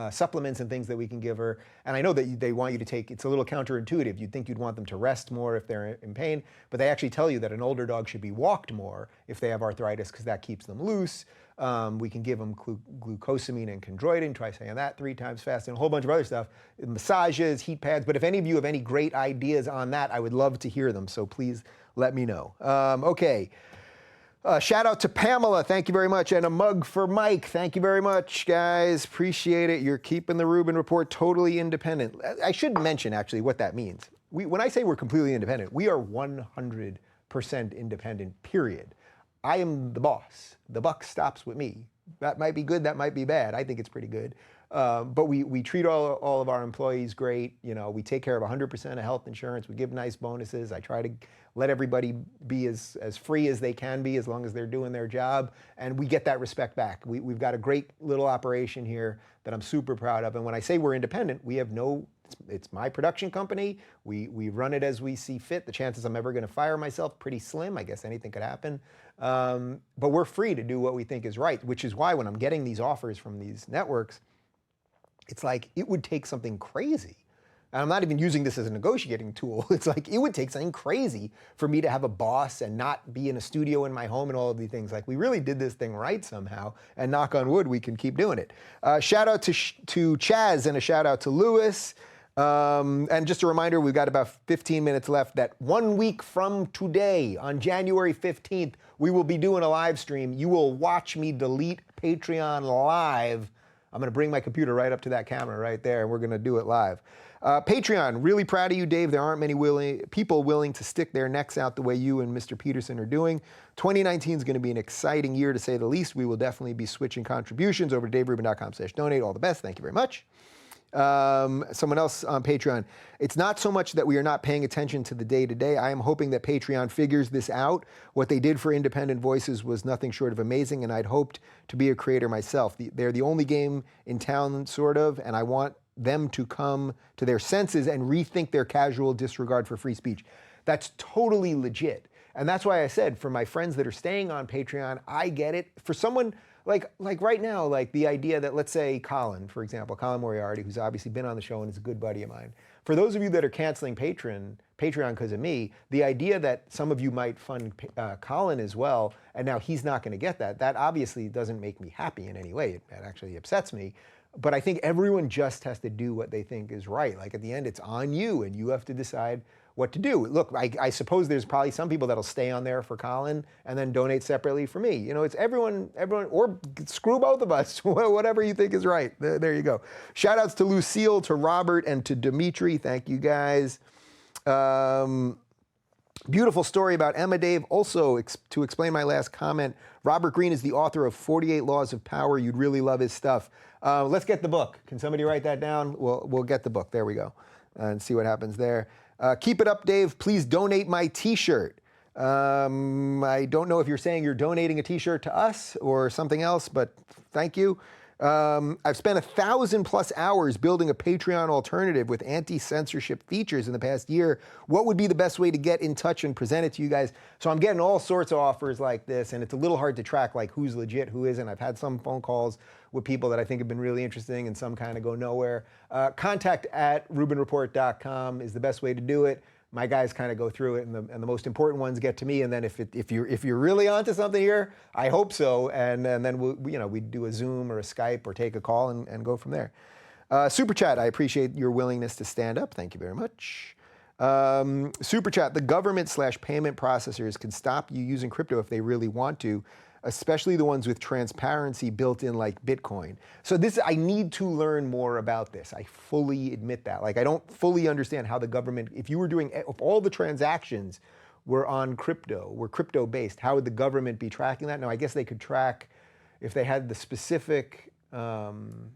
Speaker 1: supplements and things that we can give her. And I know that they want you to take, it's a little counterintuitive. You'd think you'd want them to rest more if they're in pain, but they actually tell you that an older dog should be walked more if they have arthritis because that keeps them loose. We can give them glucosamine and chondroitin, try saying that 3 times fast, and a whole bunch of other stuff, massages, heat pads. But if any of you have any great ideas on that, I would love to hear them. So please let me know. Okay. Shout out to Pamela, thank you very much, and a mug for Mike. Thank you very much, guys. Appreciate it. You're keeping the Rubin Report totally independent. I should mention, actually, what that means. When I say we're completely independent, we are 100% independent, period. I am the boss. The buck stops with me. That might be good, that might be bad. I think it's pretty good. But we treat all of our employees great. You know, we take care of 100% of health insurance. We give nice bonuses. I try to let everybody be as free as they can be as long as they're doing their job. And we get that respect back. We've got a great little operation here that I'm super proud of. And when I say we're independent, we have it's my production company. We run it as we see fit. The chances I'm ever going to fire myself, pretty slim. I guess anything could happen. But we're free to do what we think is right, which is why when I'm getting these offers from these networks, it's like it would take something crazy. And I'm not even using this as a negotiating tool. It's like it would take something crazy for me to have a boss and not be in a studio in my home and all of these things. Like we really did this thing right somehow, and knock on wood, we can keep doing it. Shout out to Chaz and a shout out to Lewis. And just a reminder, we've got about 15 minutes left that 1 week from today, on January 15th, we will be doing a live stream. You will watch me delete Patreon live. I'm going to bring my computer right up to that camera right there, and we're going to do it live. Patreon, really proud of you, Dave. There aren't many people willing to stick their necks out the way you and Mr. Peterson are doing. 2019 is going to be an exciting year, to say the least. We will definitely be switching contributions over to daverubin.com/donate. All the best. Thank you very much. Someone else on Patreon. It's not so much that we are not paying attention to the day-to-day. I am hoping that Patreon figures this out. What they did for independent voices was nothing short of amazing, and I'd hoped to be a creator myself. They're the only game in town, sort of, and I want them to come to their senses and rethink their casual disregard for free speech. That's totally legit. And that's why I said, for my friends that are staying on Patreon, I get it. For someone like right now, like the idea that, let's say Colin, for example, Colin Moriarty, who's obviously been on the show and is a good buddy of mine. For those of you that are canceling Patreon because of me, the idea that some of you might fund Colin as well, and now he's not going to get that obviously doesn't make me happy in any way. It actually upsets me. But I think everyone just has to do what they think is right. Like at the end, it's on you, and you have to decide what to do. Look, I suppose there's probably some people that'll stay on there for Colin and then donate separately for me. You know, it's everyone, or screw both of us, whatever you think is right. There you go. Shout outs to Lucille, to Robert, and to Dimitri. Thank you guys. Beautiful story about Emma, Dave. Also, to explain my last comment, Robert Greene is the author of 48 Laws of Power. You'd really love his stuff. Let's get the book. Can somebody write that down? We'll get the book. There we go. And see what happens there. Keep it up, Dave. Please donate my t-shirt. I don't know if you're saying you're donating a t-shirt to us or something else, but thank you. I've spent 1,000+ hours building a Patreon alternative with anti-censorship features in the past year. What would be the best way to get in touch and present it to you guys? So I'm getting all sorts of offers like this, and it's a little hard to track like who's legit, who isn't. I've had some phone calls with people that I think have been really interesting, and some kind of go nowhere. Contact@rubinreport.com is the best way to do it. My guys kind of go through it, and the most important ones get to me. And then if you're really onto something here, I hope so. And then we do a Zoom or a Skype or take a call and go from there. Super Chat, I appreciate your willingness to stand up. Thank you very much. Super Chat, the government/payment processors can stop you using crypto if they really want to, especially the ones with transparency built in like Bitcoin. So I need to learn more about this. I fully admit that. Like I don't fully understand how the government, if all the transactions were on crypto, were crypto based, how would the government be tracking that? Now I guess they could track, if they had the specific Bitcoin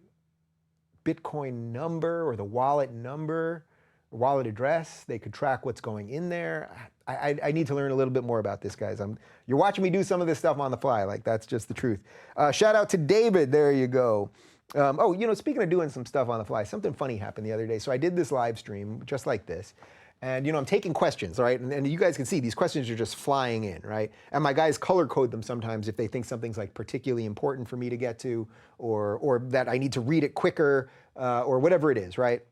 Speaker 1: number or the wallet number, wallet address, they could track what's going in there. I need to learn a little bit more about this, guys. You're watching me do some of this stuff on the fly. Like, that's just the truth. Shout out to David. There you go. Speaking of doing some stuff on the fly, something funny happened the other day. So I did this live stream just like this. And I'm taking questions, right? And you guys can see these questions are just flying in, right? And my guys color code them sometimes if they think something's like particularly important for me to get to, or that I need to read it quicker, or whatever it is, right?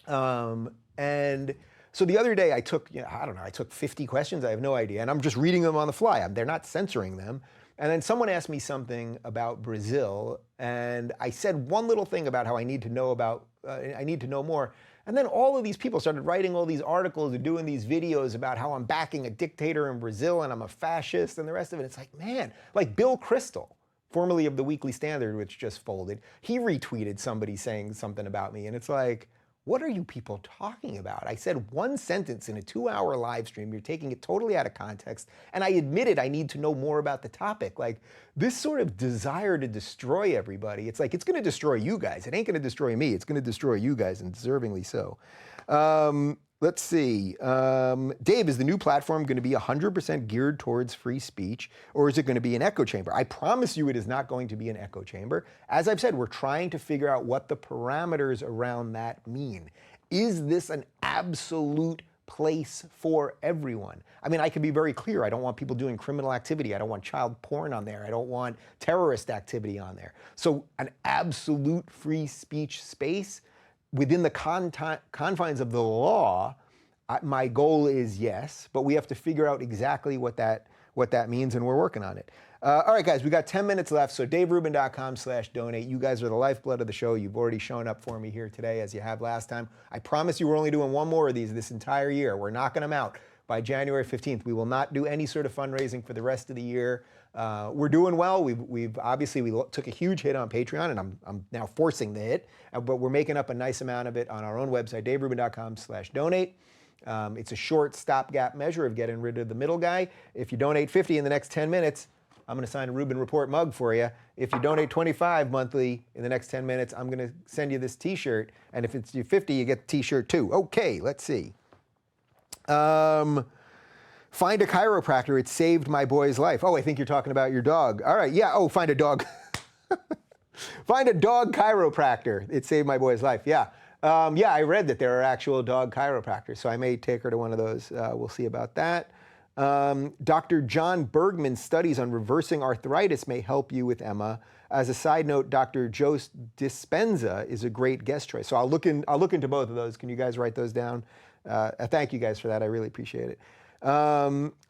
Speaker 1: And so the other day I took, I don't know, I took 50 questions, I have no idea, and I'm just reading them on the fly. They're not censoring them. And then someone asked me something about Brazil, and I said one little thing about how I need to know more. And then all of these people started writing all these articles and doing these videos about how I'm backing a dictator in Brazil and I'm a fascist and the rest of it. It's like, man, like Bill Kristol, formerly of the Weekly Standard, which just folded, he retweeted somebody saying something about me. And it's like, what are you people talking about? I said one sentence in a 2-hour live stream. You're taking it totally out of context. And I admitted I need to know more about the topic. Like this sort of desire to destroy everybody, it's like, it's going to destroy you guys. It ain't going to destroy me. It's going to destroy you guys, and deservingly so. Let's see. Dave, is the new platform going to be 100% geared towards free speech, or is it going to be an echo chamber? I promise you it is not going to be an echo chamber. As I've said, we're trying to figure out what the parameters around that mean. Is this an absolute place for everyone? I mean, I can be very clear. I don't want people doing criminal activity. I don't want child porn on there. I don't want terrorist activity on there. So an absolute free speech space within the confines of the law, my goal is yes, but we have to figure out exactly what that means, and we're working on it. All right, guys, we got 10 minutes left, so daverubin.com/donate. You guys are the lifeblood of the show. You've already shown up for me here today, as you have last time. I promise you we're only doing one more of these this entire year. We're knocking them out by January 15th. We will not do any sort of fundraising for the rest of the year. We're doing well. We've obviously, we took a huge hit on Patreon, and I'm now forcing the hit, but we're making up a nice amount of it on our own website, daverubin.com/donate. It's a short stopgap measure of getting rid of the middle guy. If you donate $50 in the next 10 minutes, I'm going to sign a Rubin Report mug for you. If you donate $25 monthly in the next 10 minutes, I'm going to send you this T-shirt. And if it's you $50, you get the T-shirt too. Okay, let's see. Find a chiropractor. It saved my boy's life. Oh, I think you're talking about your dog. All right, yeah. Oh, find a dog. Find a dog chiropractor. It saved my boy's life. Yeah. Yeah, I read that there are actual dog chiropractors, so I may take her to one of those. We'll see about that. Dr. John Bergman's studies on reversing arthritis may help you with Emma. As a side note, Dr. Joe Dispenza is a great guest choice. So I'll look into both of those. Can you guys write those down? Thank you guys for that. I really appreciate it.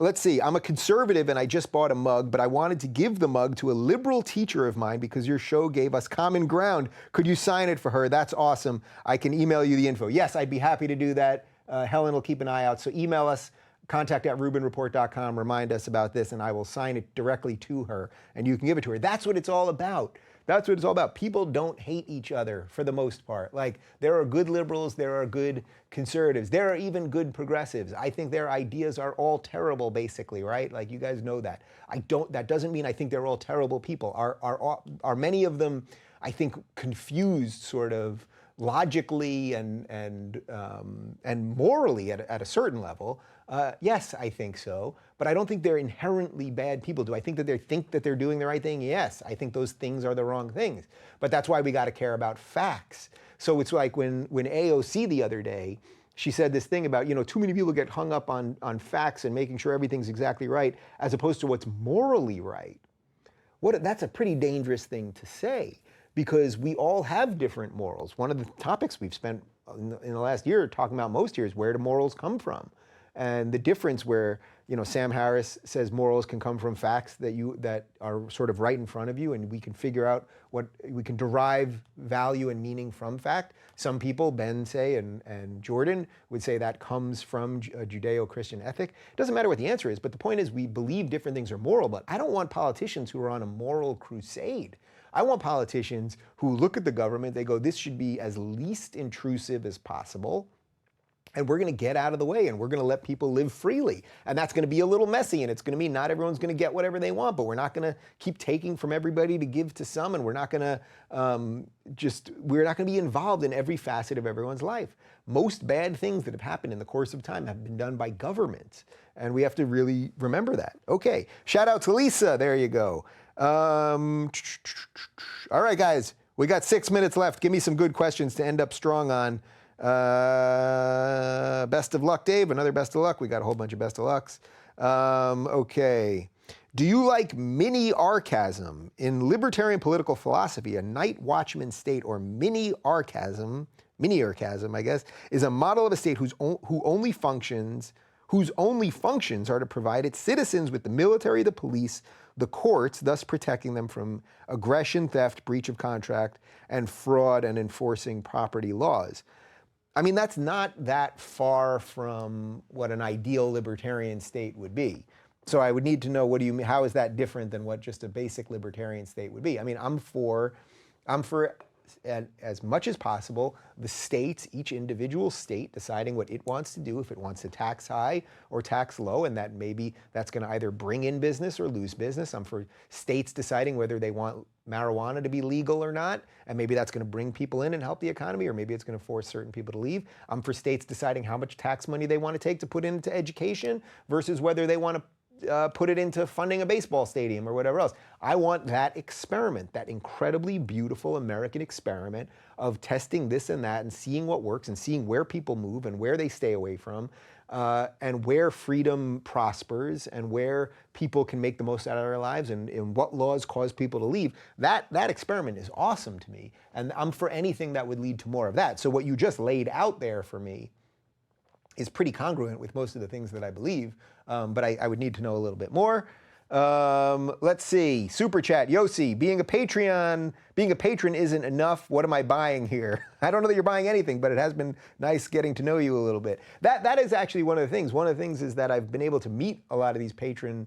Speaker 1: Let's see. I'm a conservative and I just bought a mug, but I wanted to give the mug to a liberal teacher of mine because your show gave us common ground. Could you sign it for her? That's awesome. I can email you the info. Yes, I'd be happy to do that. Helen will keep an eye out. So email us, contact@rubinreport.com, remind us about this, and I will sign it directly to her, and you can give it to her. That's what it's all about. That's what it's all about. People don't hate each other for the most part. Like, there are good liberals, there are good conservatives, there are even good progressives. I think their ideas are all terrible, basically, right? Like, you guys know that. That doesn't mean I think they're all terrible people. Are many of them, I think, confused sort of logically and morally at a certain level? Yes, I think so. But I don't think they're inherently bad people. Do I think that they think that they're doing the right thing? Yes, I think those things are the wrong things. But that's why we got to care about facts. So it's like when AOC the other day, she said this thing about, too many people get hung up on facts and making sure everything's exactly right, as opposed to what's morally right. That's a pretty dangerous thing to say, because we all have different morals. One of the topics we've spent in the last year talking about most years, where do morals come from? And the difference where, Sam Harris says morals can come from facts that are sort of right in front of you, and we can figure out we can derive value and meaning from fact. Some people, Ben say, and Jordan would say that comes from a Judeo-Christian ethic. It doesn't matter what the answer is, but the point is we believe different things are moral, but I don't want politicians who are on a moral crusade. I want politicians who look at the government, they go, this should be as least intrusive as possible, and we're going to get out of the way, and we're going to let people live freely. And that's going to be a little messy, and it's going to mean not everyone's going to get whatever they want, but we're not going to keep taking from everybody to give to some, and we're not going to be involved in every facet of everyone's life. Most bad things that have happened in the course of time have been done by governments, and we have to really remember that. Okay, shout out to Lisa, there you go. All right, guys, we got 6 minutes left. Give me some good questions to end up strong on. Best of luck, Dave. Another best of luck. We got a whole bunch of best of lucks. Okay. Do you like mini-archasm? In libertarian political philosophy, a night watchman state, or mini-archasm, I guess, is a model of a state whose only functions are to provide its citizens with the military, the police, the courts, thus protecting them from aggression, theft, breach of contract, and fraud, and enforcing property laws. I mean, that's not that far from what an ideal libertarian state would be. So I would need to know, how is that different than what just a basic libertarian state would be? I mean, I'm for as much as possible, the states, each individual state deciding what it wants to do, if it wants to tax high or tax low, and that maybe that's going to either bring in business or lose business. I'm for states deciding whether they want marijuana to be legal or not, and maybe that's going to bring people in and help the economy, or maybe it's going to force certain people to leave. I'm for states deciding how much tax money they want to take to put into education versus whether they want to put it into funding a baseball stadium or whatever else. I want that experiment, that incredibly beautiful American experiment of testing this and that and seeing what works and seeing where people move and where they stay away from, and where freedom prospers and where people can make the most out of their lives and what laws cause people to leave. That experiment is awesome to me, and I'm for anything that would lead to more of that. So what you just laid out there for me is pretty congruent with most of the things that I believe, but I would need to know a little bit more. Let's see, super chat, Yossi, being a patron isn't enough. What am I buying here? I don't know that you're buying anything, but it has been nice getting to know you a little bit. That is actually one of the things. One of the things is that I've been able to meet a lot of these patron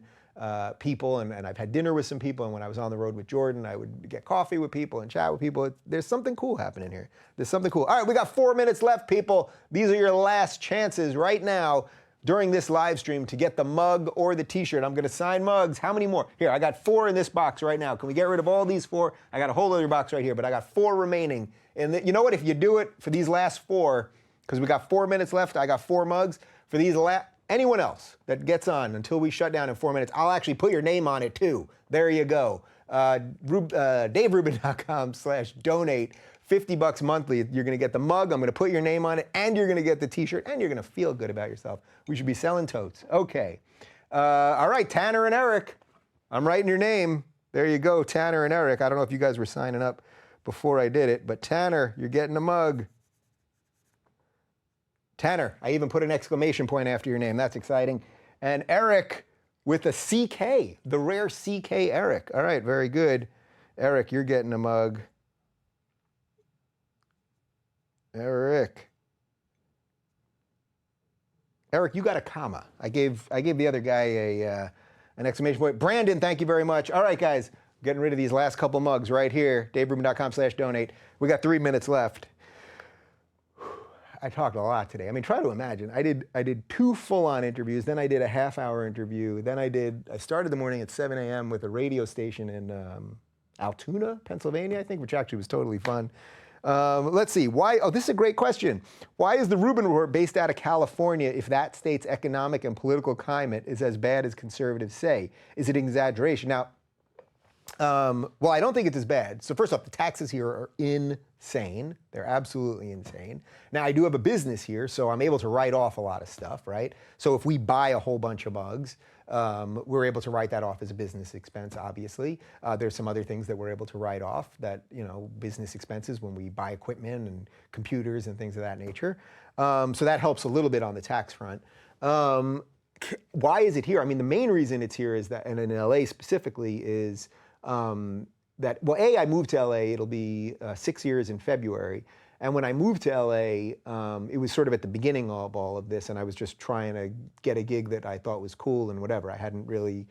Speaker 1: people, and I've had dinner with some people, and when I was on the road with Jordan, I would get coffee with people and chat with people. There's something cool happening here. There's something cool. All right, we got 4 minutes left, people. These are your last chances right now during this live stream to get the mug or the t-shirt. I'm gonna sign mugs. How many more? Here, I got 4 in this box right now. Can we get rid of all these 4? I got a whole other box right here, but I got 4 remaining. And you know what, if you do it for these last 4, because we got 4 minutes left, I got 4 mugs. For these anyone else that gets on until we shut down in 4 minutes, I'll actually put your name on it too. There you go. DaveRubin.com/donate. $50 monthly. You're going to get the mug. I'm going to put your name on it, and you're going to get the t-shirt, and you're going to feel good about yourself. We should be selling totes. Okay. All right, Tanner and Eric. I'm writing your name. There you go, Tanner and Eric. I don't know if you guys were signing up before I did it, but Tanner, you're getting a mug. Tanner, I even put an exclamation point after your name. That's exciting. And Eric with a CK, the rare CK Eric. All right, very good. Eric, you're getting a mug. Eric, you got a comma. I gave the other guy an exclamation point. Brandon, thank you very much. All right, guys, getting rid of these last couple mugs right here. DaveRubin.com/donate. We got 3 minutes left. I talked a lot today. I mean, try to imagine. I did 2 full-on interviews, then I did a half-hour interview, then I started the morning at 7 a.m. with a radio station in Altoona, Pennsylvania, I think, which actually was totally fun. Let's see, why, this is a great question. Why is the Rubin Report based out of California if that state's economic and political climate is as bad as conservatives say? Is it an exaggeration? Now, well, I don't think it's as bad. So first off, the taxes here are insane. They're absolutely insane. Now, I do have a business here, so I'm able to write off a lot of stuff, right? So if we buy a whole bunch of mugs, we're able to write that off as a business expense, obviously. There's some other things that we're able to write off that, business expenses when we buy equipment and computers and things of that nature. So that helps a little bit on the tax front. Why is it here? I mean, the main reason it's here is that, and in LA specifically, is that, well, I moved to LA, it'll be 6 years in February. And when I moved to LA, it was sort of at the beginning of all of this, and I was just trying to get a gig that I thought was cool and whatever. I hadn't really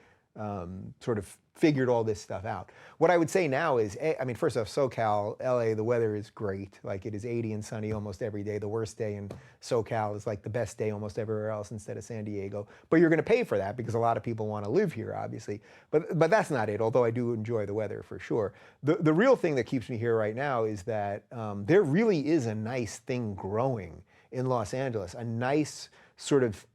Speaker 1: sort of figured all this stuff out. What I would say now is, I mean, first off, SoCal, LA, the weather is great. Like, it is 80 and sunny almost every day. The worst day in SoCal is like the best day almost everywhere else instead of San Diego. But you're going to pay for that because a lot of people want to live here, obviously. But that's not it, although I do enjoy the weather for sure. The real thing that keeps me here right now is that there really is a nice thing growing in Los Angeles, a nice sort of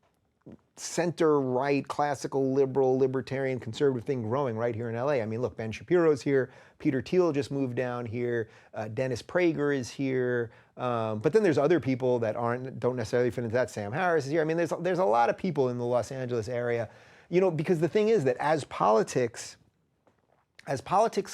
Speaker 1: center-right, classical, liberal, libertarian, conservative thing growing right here in LA. I mean, look, Ben Shapiro's here, Peter Thiel just moved down here, Dennis Prager is here, but then there's other people that don't necessarily fit into that. Sam Harris is here. I mean, there's a lot of people in the Los Angeles area, you know, because the thing is that as politics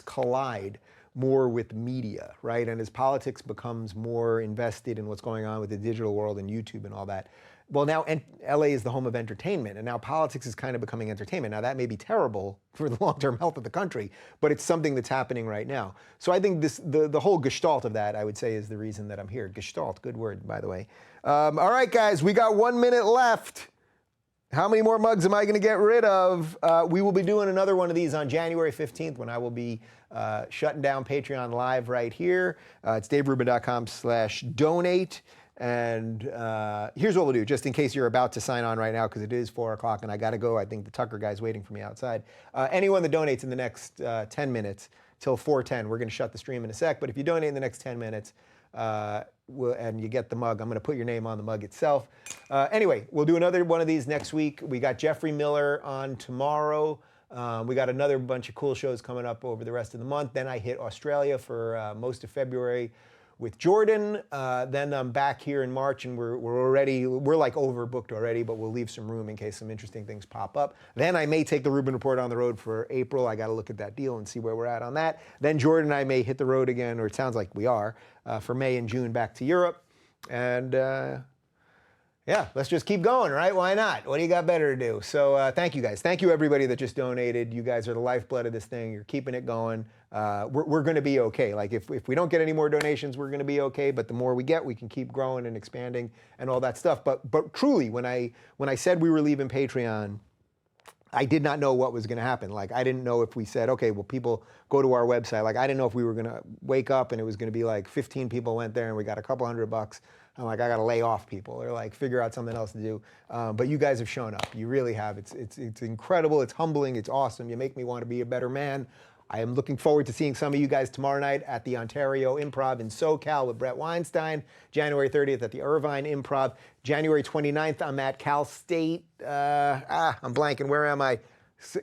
Speaker 1: collide more with media, right, and as politics becomes more invested in what's going on with the digital world and YouTube and all that, well, now LA is the home of entertainment, and now politics is kind of becoming entertainment. Now, that may be terrible for the long-term health of the country, but it's something that's happening right now. So I think the whole gestalt of that, I would say, is the reason that I'm here. Gestalt, good word, by the way. All right, guys, we got 1 minute left. How many more mugs am I going to get rid of? We will be doing another one of these on January 15th when I will be shutting down Patreon Live right here. It's daverubin.com/donate. And here's what we'll do, just in case you're about to sign on right now, because it is 4 o'clock and I got to go. I think the Tucker guy's waiting for me outside. Anyone that donates in the next 10 minutes till 4:10, we're going to shut the stream in a sec. But if you donate in the next 10 minutes and you get the mug, I'm going to put your name on the mug itself. Anyway, we'll do another one of these next week. We got Jeffrey Miller on tomorrow. We got another bunch of cool shows coming up over the rest of the month. Then I hit Australia for most of February with Jordan. Then I'm back here in March, and we're like overbooked already, but we'll leave some room in case some interesting things pop up. Then I may take the Rubin Report on the road for April. I got to look at that deal and see where we're at on that. Then Jordan and I may hit the road again, or it sounds like we are, for May and June back to Europe. And yeah, let's just keep going, right? Why not? What do you got better to do? So thank you guys. Thank you everybody that just donated. You guys are the lifeblood of this thing. You're keeping it going. We're going to be okay. Like if we don't get any more donations, we're going to be okay. But the more we get, we can keep growing and expanding and all that stuff. But truly, when I said we were leaving Patreon, I did not know what was going to happen. Like, I didn't know if we said, okay, well, people go to our website. Like, I didn't know if we were going to wake up and it was going to be like 15 people went there and we got a couple $100. I'm like, I got to lay off people or like figure out something else to do. But you guys have shown up. You really have. It's incredible. It's humbling. It's awesome. You make me want to be a better man. I am looking forward to seeing some of you guys tomorrow night at the Ontario Improv in SoCal with Brett Weinstein. January 30th at the Irvine Improv. January 29th, I'm at Cal State. I'm blanking. Where am I?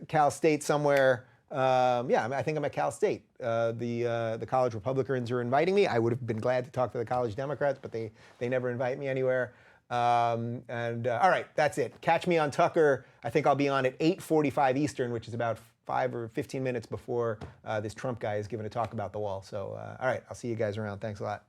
Speaker 1: Cal State somewhere. Yeah, I think I'm at Cal State. The college Republicans are inviting me. I would have been glad to talk to the college Democrats, but they never invite me anywhere. All right, that's it. Catch me on Tucker. I think I'll be on at 8:45 Eastern, which is about 5 or 15 minutes before this Trump guy is giving a talk about the wall. So, all right, I'll see you guys around. Thanks a lot.